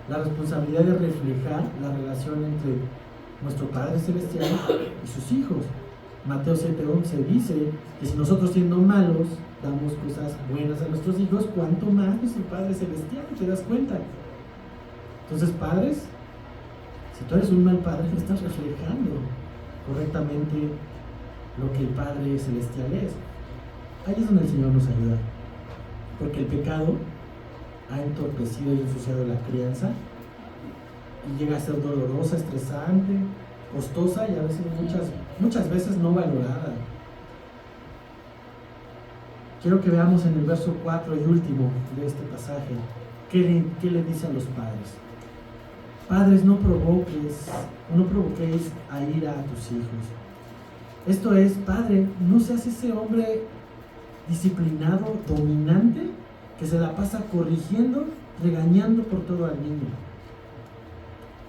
la responsabilidad de reflejar la relación entre nuestro Padre Celestial y sus hijos. Mateo 7:11 dice que si nosotros, siendo malos, damos cosas buenas a nuestros hijos, ¿cuánto más nuestro Padre Celestial? ¿Te das cuenta? Entonces, padres, si tú eres un mal padre, no estás reflejando correctamente lo que el Padre Celestial es. Ahí es donde el Señor nos ayuda, porque el pecado ha entorpecido y ensuciado la crianza y llega a ser dolorosa, estresante, costosa y a veces muchas veces no valorada. Quiero que veamos en el verso 4 y último de este pasaje qué le dice a los padres. Padres, no provoquéis a ira a tus hijos. Esto es, padre, no seas ese hombre disciplinado, dominante, que se la pasa corrigiendo, regañando por todo al niño.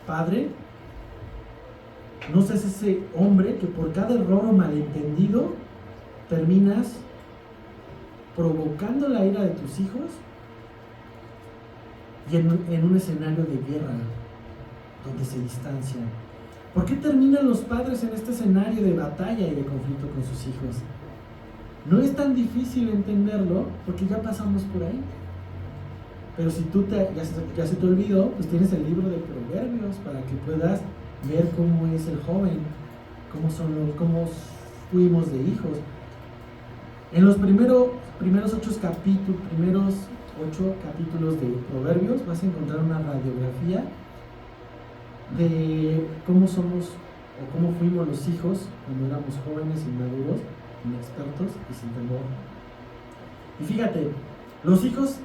Padre, no seas ese hombre que por cada error o malentendido terminas provocando la ira de tus hijos y en un escenario de guerra donde se distancian. ¿Por qué terminan los padres en este escenario de batalla y de conflicto con sus hijos? No es tan difícil entenderlo porque ya pasamos por ahí. Pero si tú ya se te olvidó, pues tienes el libro de Proverbios para que puedas ver cómo es el joven, cómo fuimos de hijos. En los primeros 8 capítulos de Proverbios vas a encontrar una radiografía de cómo somos o cómo fuimos los hijos cuando éramos jóvenes, inmaduros, inexpertos y sin temor. Y fíjate, los hijos,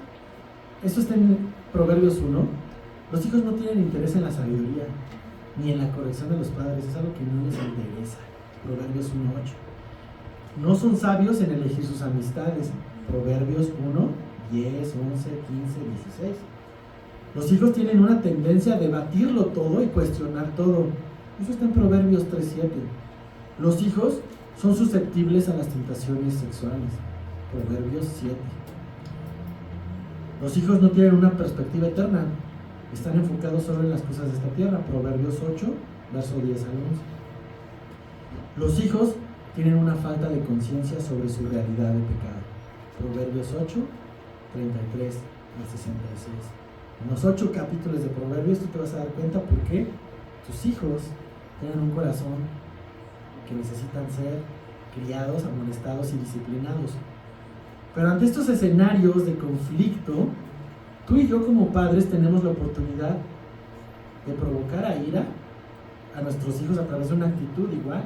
eso está en Proverbios 1, los hijos no tienen interés en la sabiduría ni en la corrección de los padres, es algo que no les interesa. Proverbios 1:8. No son sabios en elegir sus amistades. Proverbios 1, 10, 11, 15, 16. Los hijos tienen una tendencia a debatirlo todo y cuestionar todo. Eso está en Proverbios 3:7. Los hijos son susceptibles a las tentaciones sexuales. Proverbios 7. Los hijos no tienen una perspectiva eterna. Están enfocados solo en las cosas de esta tierra. Proverbios 8, verso 10 al 11. Los hijos tienen una falta de conciencia sobre su realidad de pecado. Proverbios 8, 33 al 66. En los 8 capítulos de Proverbios tú te vas a dar cuenta por qué tus hijos tienen un corazón que necesitan ser criados, amonestados y disciplinados. Pero ante estos escenarios de conflicto, tú y yo como padres tenemos la oportunidad de provocar a ira a nuestros hijos a través de una actitud igual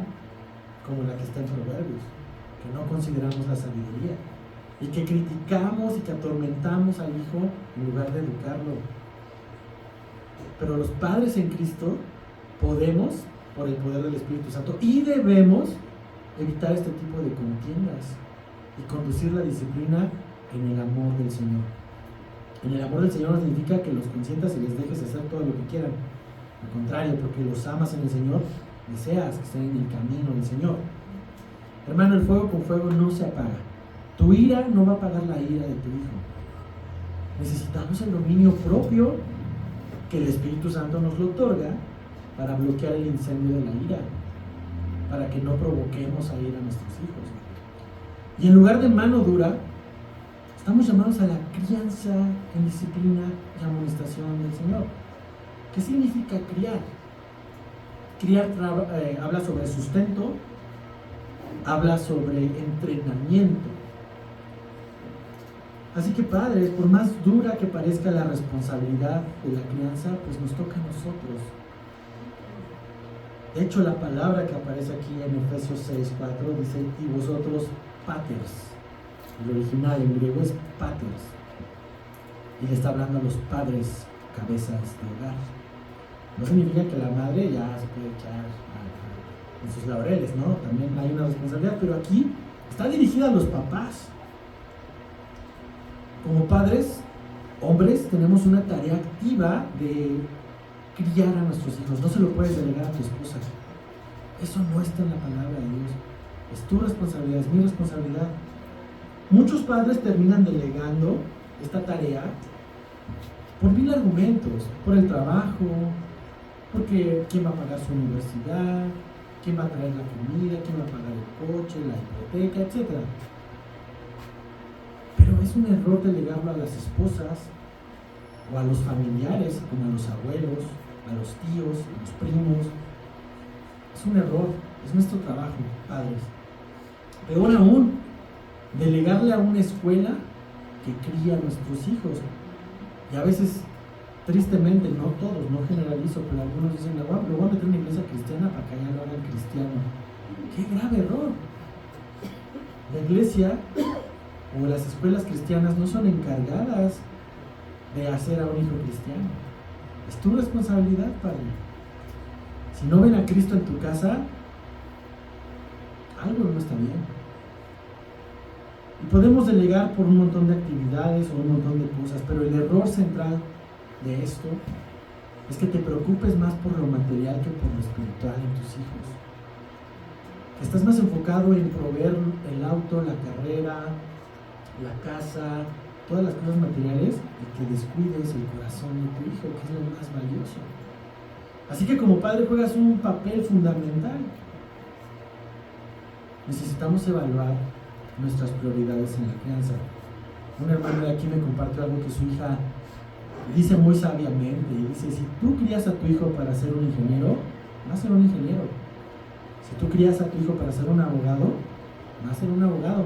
como la que está en Proverbios, que no consideramos la sabiduría y que criticamos y que atormentamos al hijo en lugar de educarlo. Pero los padres en Cristo podemos, por el poder del Espíritu Santo, y debemos evitar este tipo de contiendas y conducir la disciplina en el amor del Señor. En el amor del Señor no significa que los consientas y les dejes hacer todo lo que quieran. Al contrario, porque los amas en el Señor, deseas que estén en el camino del Señor. Hermano, el fuego con fuego no se apaga. Tu ira no va a apagar la ira de tu hijo. Necesitamos el dominio propio que el Espíritu Santo nos lo otorga para bloquear el incendio de la ira, para que no provoquemos a ira a nuestros hijos. Y en lugar de mano dura, estamos llamados a la crianza en disciplina y amonestación del Señor. ¿Qué significa criar? Criar habla sobre sustento, habla sobre entrenamiento. Así que padres, por más dura que parezca la responsabilidad de la crianza, pues nos toca a nosotros. De hecho, la palabra que aparece aquí en Efesios 6:4 dice, y vosotros paters. El original en griego es paters. Y le está hablando a los padres, cabezas de hogar. No significa que la madre ya se puede echar en sus laureles, ¿no? También hay una responsabilidad, pero aquí está dirigida a los papás. Como padres, hombres, tenemos una tarea activa de criar a nuestros hijos. No se lo puedes delegar a tu esposa. Eso no está en la palabra de Dios. Es tu responsabilidad, es mi responsabilidad. Muchos padres terminan delegando esta tarea por mil argumentos, por el trabajo, porque quién va a pagar su universidad, quién va a traer la comida, quién va a pagar el coche, la hipoteca, etc. Pero es un error delegarlo a las esposas o a los familiares, como a los abuelos, a los tíos, a los primos. Es un error, es nuestro trabajo, padres. Peor aún, delegarle a una escuela que cría a nuestros hijos. Y a veces, tristemente, no todos, no generalizo, pero algunos dicen, lo voy a meter en una iglesia cristiana para que allá lo hagan cristiano. ¡Qué grave error! La iglesia o las escuelas cristianas no son encargadas de hacer a un hijo cristiano. Es tu responsabilidad, padre. Si no ven a Cristo en tu casa, algo no está bien. Y podemos delegar por un montón de actividades o un montón de cosas, pero el error central de esto es que te preocupes más por lo material que por lo espiritual en tus hijos. Estás más enfocado en proveer el auto, la carrera, la casa, todas las cosas materiales, y que descuides el corazón de tu hijo, que es lo más valioso. Así que como padre juegas un papel fundamental. Necesitamos evaluar nuestras prioridades en la crianza. Un hermano de aquí me compartió algo que su hija dice muy sabiamente, y dice, si tú crías a tu hijo para ser un ingeniero, va a ser un ingeniero. Si tú crías a tu hijo para ser un abogado, va a ser un abogado.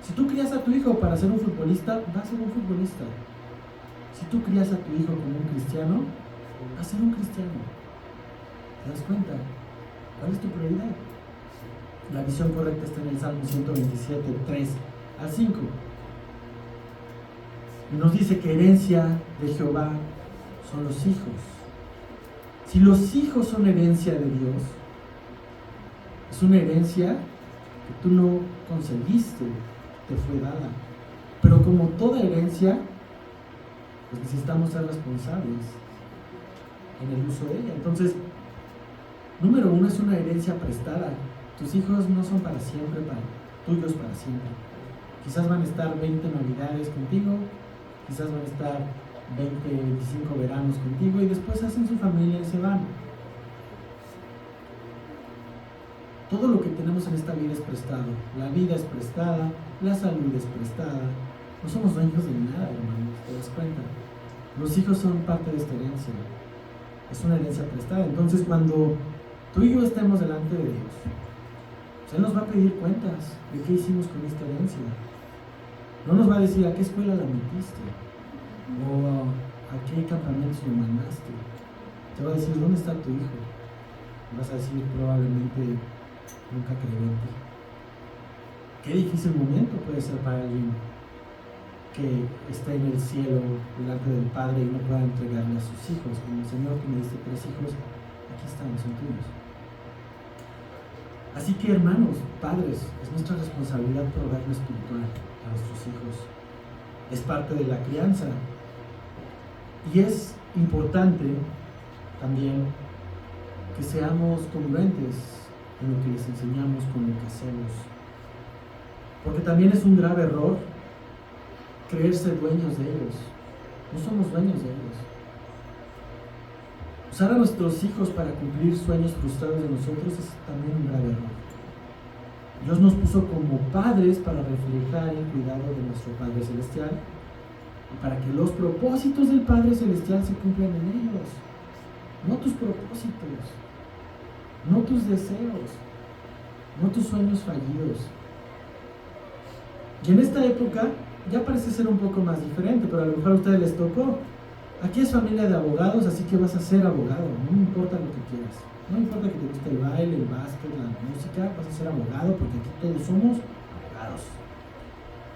Si tú crías a tu hijo para ser un futbolista, va a ser un futbolista. Si tú crías a tu hijo como un cristiano, va a ser un cristiano. ¿Te das cuenta? ¿Cuál es tu prioridad? La visión correcta está en el Salmo 127, 3 al 5. Y nos dice que herencia de Jehová son los hijos. Si los hijos son herencia de Dios, es una herencia que tú no conseguiste, te fue dada. Pero como toda herencia, pues necesitamos ser responsables en el uso de ella. Entonces, número uno, es una herencia prestada. Tus hijos no son para siempre, tuyos para siempre. Quizás van a estar 20 navidades contigo, quizás van a estar 20, 25 veranos contigo y después hacen su familia y se van. Todo lo que tenemos en esta vida es prestado. La vida es prestada, la salud es prestada. No somos dueños de nada, hermanos, ¿te das cuenta? Los hijos son parte de esta herencia. Es una herencia prestada. Entonces, cuando tú y yo estemos delante de Dios, Él nos va a pedir cuentas de qué hicimos con esta herencia. No nos va a decir a qué escuela la metiste o a qué campamentos lo mandaste. Te va a decir, ¿dónde está tu hijo? Y vas a decir, probablemente nunca creyó en ti. Qué difícil momento puede ser para alguien que está en el cielo delante del Padre y no pueda entregarle a sus hijos. Como, Señor, que me diste 3 hijos, aquí están, son tuyos. Así que, hermanos, padres, es nuestra responsabilidad proveer lo espiritual a nuestros hijos. Es parte de la crianza. Y es importante también que seamos congruentes en lo que les enseñamos con lo que hacemos. Porque también es un grave error creerse dueños de ellos. No somos dueños de ellos. Usar a nuestros hijos para cumplir sueños frustrados de nosotros es también un grave error. Dios nos puso como padres para reflejar el cuidado de nuestro Padre Celestial y para que los propósitos del Padre Celestial se cumplan en ellos. No tus propósitos, no tus deseos, no tus sueños fallidos. Y en esta época ya parece ser un poco más diferente, pero a lo mejor a ustedes les tocó. Aquí es familia de abogados, así que vas a ser abogado, no importa lo que quieras. No importa que te guste el baile, el básquet, la música, vas a ser abogado porque aquí todos somos abogados.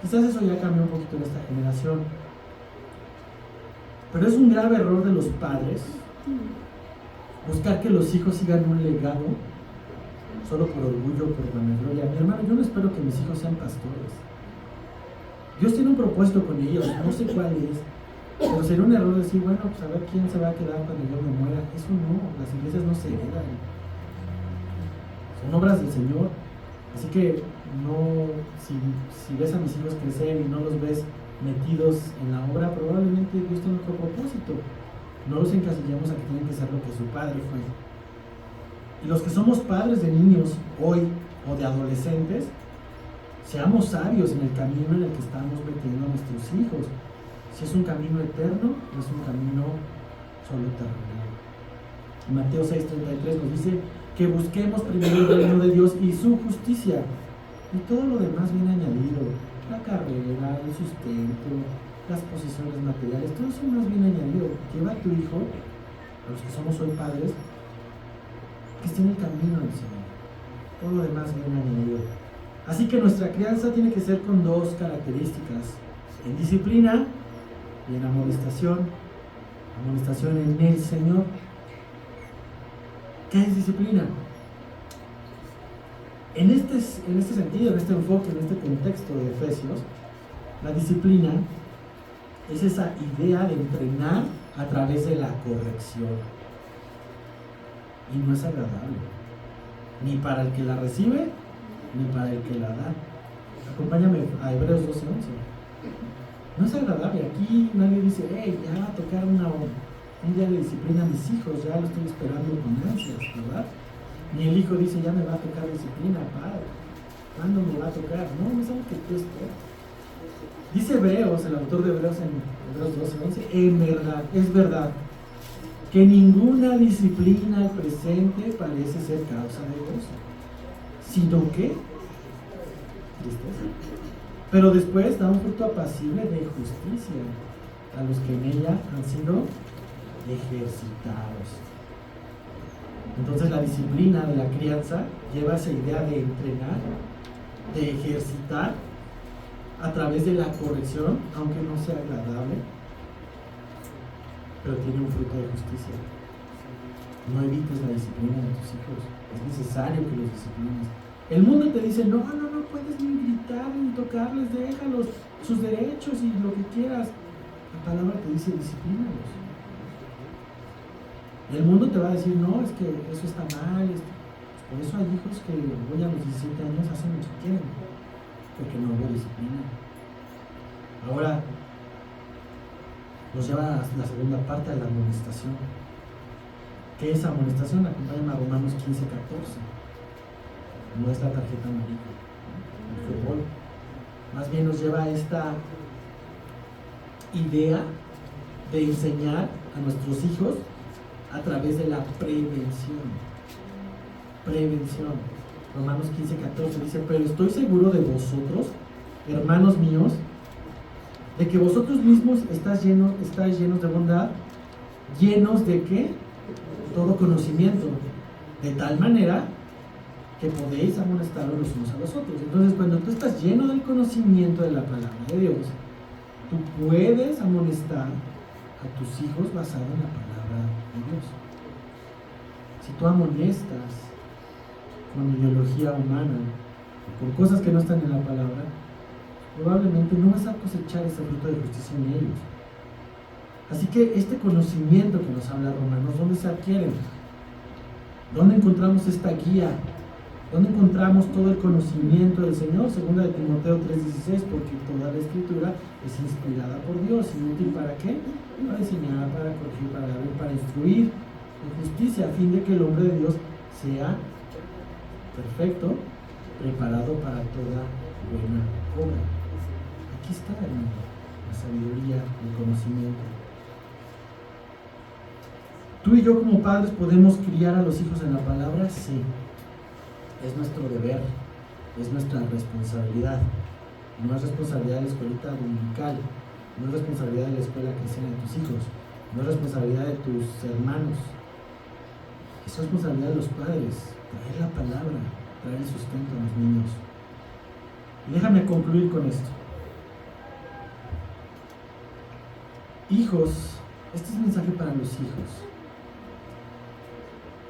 Quizás eso ya cambió un poquito en esta generación. Pero es un grave error de los padres buscar que los hijos sigan un legado solo por orgullo, por vanagloria. Mi hermano, yo no espero que mis hijos sean pastores. Dios tiene un propósito con ellos, no sé cuál es. Pero sería un error decir, bueno, pues a ver quién se va a quedar cuando yo me muera. Eso no, las iglesias no se heredan. Son obras del Señor. Así que no, si ves a mis hijos crecer y no los ves metidos en la obra, probablemente Dios tiene otro propósito. No los encasillamos a que tienen que ser lo que su padre fue. Y los que somos padres de niños hoy o de adolescentes, seamos sabios en el camino en el que estamos metiendo a nuestros hijos. Si es un camino eterno, no es un camino solo terrenal. Mateo 6:33 nos dice que busquemos primero el reino de Dios y su justicia, y todo lo demás viene añadido. La carrera, el sustento, las posesiones materiales, todo eso más viene añadido. Lleva a tu hijo, a los que somos hoy padres, que esté en el camino del Señor. Todo lo demás viene añadido. Así que nuestra crianza tiene que ser con 2 características: en disciplina y en amonestación en el Señor. ¿Qué es disciplina? En este sentido, en este enfoque, en este contexto de Efesios, la disciplina es esa idea de entrenar a través de la corrección. Y no es agradable, ni para el que la recibe, ni para el que la da. Acompáñame a Hebreos 12:11. No es agradable. Aquí nadie dice, hey, ya va a tocar un día de disciplina a mis hijos, ya lo estoy esperando con ansias, ¿verdad? Ni el hijo dice, ya me va a tocar disciplina, padre. ¿Cuándo me va a tocar? No, es algo que tú esperas. Dice Hebreos, el autor de Hebreos en Hebreos 12:11, en verdad, es verdad, que ninguna disciplina al presente parece ser causa de gozo, sino que tristeza. Pero después da un fruto apacible de justicia a los que en ella han sido ejercitados. Entonces la disciplina de la crianza lleva esa idea de entrenar, de ejercitar a través de la corrección, aunque no sea agradable, pero tiene un fruto de justicia. No evites la disciplina de tus hijos, es necesario que los disciplines. El mundo te dice, no puedes ni gritar ni tocarles, déjalos, sus derechos y lo que quieras. La palabra te dice, disciplínalos. El mundo te va a decir, no, es que eso está mal. Por eso hay hijos que hoy a los 17 años hacen lo que quieren, porque no hubo disciplina. Ahora nos lleva a la segunda parte, a la amonestación. ¿Qué es amonestación? Acompáñame a Romanos 15:14. No es la tarjeta amarilla, el fútbol. Más bien nos lleva a esta idea de enseñar a nuestros hijos a través de la prevención. Prevención. Romanos 15:14 dice, pero estoy seguro de vosotros, hermanos míos, de que vosotros mismos estáis llenos de bondad. ¿Llenos de qué? todo conocimiento, de tal manera que podéis amonestar los unos a los otros. Entonces, cuando tú estás lleno del conocimiento de la palabra de Dios, tú puedes amonestar a tus hijos basado en la palabra de Dios. Si tú amonestas con ideología humana, con cosas que no están en la palabra, probablemente no vas a cosechar ese fruto de justicia en ellos. Así que este conocimiento que nos habla Romanos, ¿dónde se adquiere? ¿Dónde encontramos esta guía? ¿Dónde encontramos todo el conocimiento del Señor? Segunda de Timoteo 3:16, porque toda la Escritura es inspirada por Dios. ¿Y útil para qué? Para enseñar, para corregir, para instruir en justicia, a fin de que el hombre de Dios sea perfecto, preparado para toda buena obra. Aquí está, hermano, la sabiduría, el conocimiento. ¿Tú y yo como padres podemos criar a los hijos en la palabra? Sí. Es nuestro deber, es nuestra responsabilidad. No es responsabilidad de la escuelita dominical, no es responsabilidad de la escuela cristiana de tus hijos, no es responsabilidad de tus hermanos. Es responsabilidad de los padres, traer la palabra, traer el sustento a los niños. Y déjame concluir con esto. Hijos, este es un mensaje para los hijos.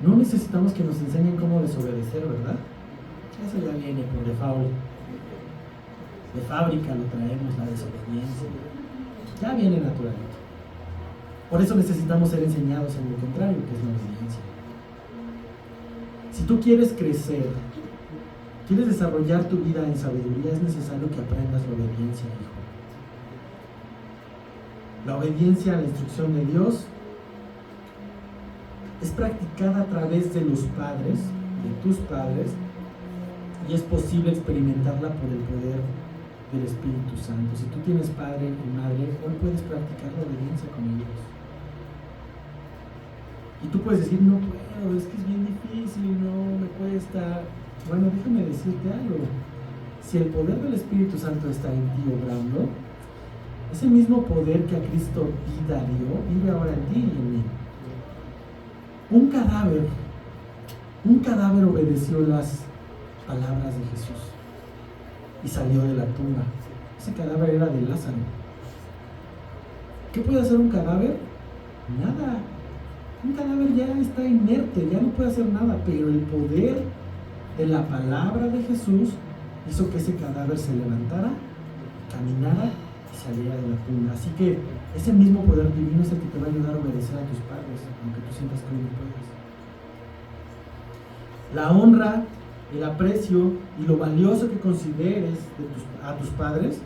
No necesitamos que nos enseñen cómo desobedecer, ¿verdad? Eso ya viene por default. De fábrica lo traemos, la desobediencia. Ya viene naturalmente. Por eso necesitamos ser enseñados en lo contrario, que es la obediencia. Si tú quieres crecer, quieres desarrollar tu vida en sabiduría, es necesario que aprendas la obediencia, hijo. La obediencia a la instrucción de Dios es practicada a través de los padres, de tus padres, y es posible experimentarla por el poder del Espíritu Santo. Si tú tienes padre y madre, hoy puedes practicar la obediencia con ellos. Y tú puedes decir, no puedo, es que es bien difícil, no me cuesta. Bueno, déjame decirte algo. Si el poder del Espíritu Santo está en ti obrando, ese mismo poder que a Cristo vida dio, vive ahora en ti y en mí. Un cadáver obedeció las palabras de Jesús y salió de la tumba. Ese cadáver era de Lázaro. ¿Qué puede hacer un cadáver? Nada. Un cadáver ya está inerte, ya no puede hacer nada, pero el poder de la palabra de Jesús hizo que ese cadáver se levantara, caminara y saliera de la tumba. Así que ese mismo poder divino es el que te va a ayudar a obedecer a tus padres, aunque tú sientas que hoy no puedes. La honra, el aprecio y lo valioso que consideres a tus padres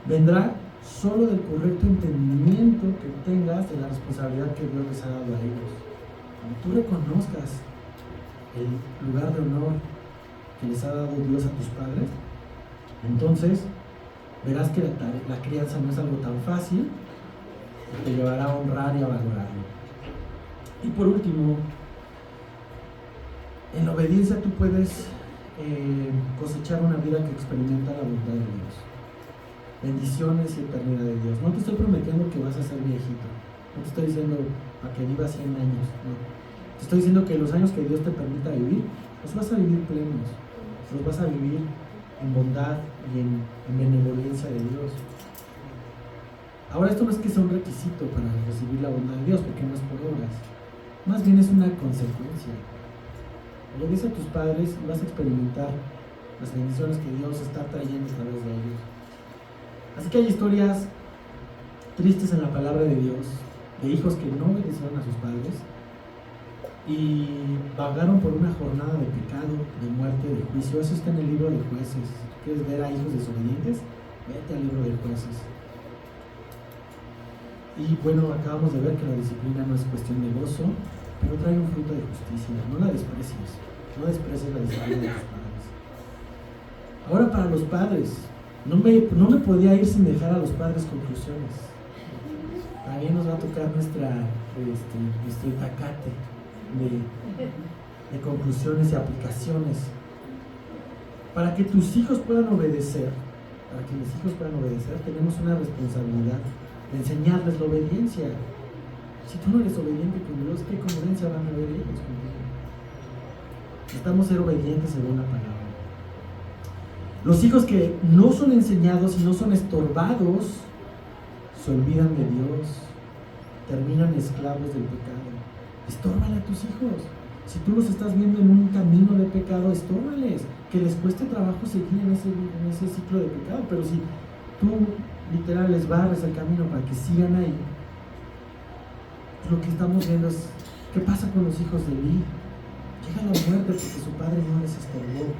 vendrá solo del correcto entendimiento que tengas de la responsabilidad que Dios les ha dado a ellos. Cuando tú reconozcas el lugar de honor que les ha dado Dios a tus padres, entonces verás que la crianza no es algo tan fácil y te llevará a honrar y a valorarlo. Y por último, en la obediencia tú puedes cosechar una vida que experimenta la bondad de Dios, bendiciones y eternidad de Dios. No te estoy prometiendo que vas a ser viejito, no te estoy diciendo a que vivas 100 años, no. Te estoy diciendo que los años que Dios te permita vivir, los vas a vivir plenos, los vas a vivir en bondad y en benevolencia de Dios. Ahora, esto no es que sea un requisito para recibir la bondad de Dios, porque no es por obras, más bien es una consecuencia. Obedece a tus padres y vas a experimentar las bendiciones que Dios está trayendo a través de ellos. Así que hay historias tristes en la palabra de Dios, de hijos que no obedecieron a sus padres y vagaron por una jornada de pecado, de muerte, de juicio. Eso está en el libro de Jueces. Si tú quieres ver a hijos desobedientes, vete al libro de Jueces. Y bueno, acabamos de ver que la disciplina no es cuestión de gozo, pero trae un fruto de justicia. No la desprecies, no desprecies la disciplina de tus padres. Ahora, para los padres, no me podía ir sin dejar a los padres conclusiones. También nos va a tocar nuestro itacate de conclusiones y aplicaciones. Para que tus hijos puedan obedecer, tenemos una responsabilidad de enseñarles la obediencia. Si tú no eres obediente con Dios, ¿qué congruencia van a ver ellos contigo? Necesitamos ser obedientes según la palabra. Los hijos que no son enseñados y no son estorbados se olvidan de Dios, terminan esclavos del pecado. Estórbale a tus hijos. Si tú los estás viendo en un camino de pecado, estórbales, que les cueste trabajo seguir en ese ciclo de pecado. Pero si tú literal les barres el camino para que sigan ahí, lo que estamos viendo es qué pasa con los hijos de Eli. Llega la muerte porque su padre no les estorbó.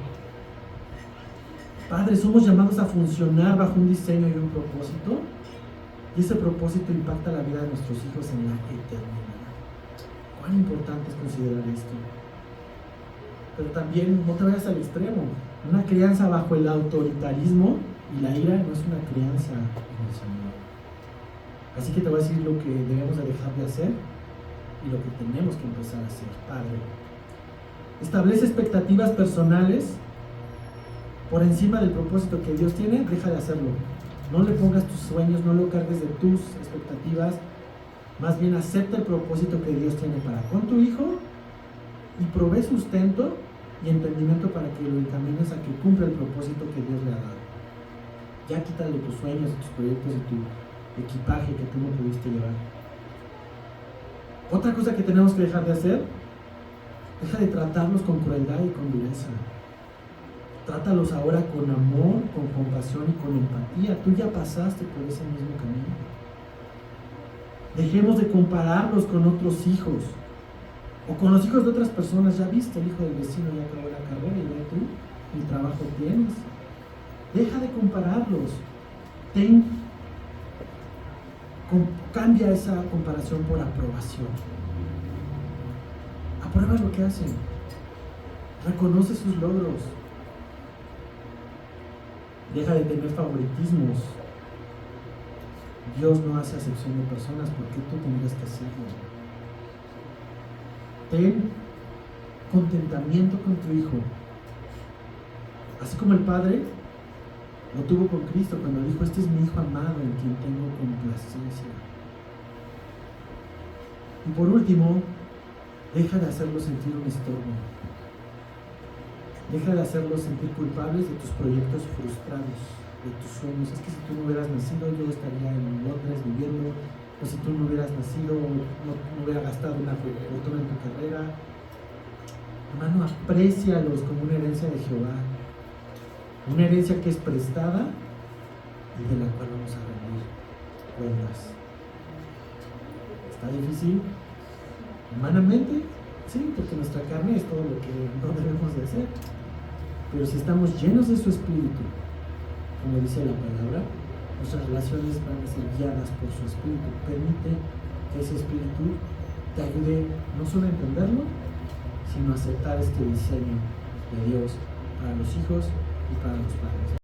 Padres, somos llamados a funcionar bajo un diseño y un propósito, y ese propósito impacta la vida de nuestros hijos en la eternidad. ¿Cuán importante es considerar esto? Pero también no te vayas al extremo. Una crianza bajo el autoritarismo y la ira no es una crianza en el Señor. Así que te voy a decir lo que debemos de dejar de hacer y lo que tenemos que empezar a hacer. Padre, establece expectativas personales por encima del propósito que Dios tiene. Deja de hacerlo. No le pongas tus sueños, no lo cargues de tus expectativas. Más bien acepta el propósito que Dios tiene para con tu hijo y provee sustento y entendimiento para que lo encamines a que cumpla el propósito que Dios le ha dado. Ya quítale tus sueños, tus proyectos y tu equipaje que tú no pudiste llevar. Otra cosa que tenemos que dejar de hacer, deja de tratarlos con crueldad y con dureza. Trátalos ahora con amor, con compasión y con empatía. Tú ya pasaste por ese mismo camino. Dejemos de compararlos con otros hijos o con los hijos de otras personas. Ya viste, el hijo del vecino ya acabó la carrera y ya tú el trabajo tienes. Deja de compararlos. Cambia esa comparación por aprobación. Aprueba lo que hacen. Reconoce sus logros. Deja de tener favoritismos. Dios no hace acepción de personas. ¿Por qué tú tendrías que hacerlo? Ten contentamiento con tu hijo. Así como el Padre lo tuvo con Cristo cuando dijo: este es mi hijo amado en quien tengo complacencia. Y por último, deja de hacerlos sentir un estorbo. Deja de hacerlos sentir culpables de tus proyectos frustrados, de tus sueños. Es que si tú no hubieras nacido, yo estaría en Londres viviendo, o si tú no hubieras nacido, no hubiera gastado una fortuna en tu carrera. Hermano, aprécialos como una herencia de Jehová, una herencia que es prestada y de la cual vamos a rendir cuentas. ¿Está difícil? Humanamente, sí, porque nuestra carne es todo lo que no debemos de hacer. Pero si estamos llenos de su Espíritu, como dice la palabra, nuestras relaciones van a ser guiadas por su Espíritu. Permite que ese Espíritu te ayude no solo a entenderlo, sino a aceptar este diseño de Dios para los hijos y para los padres.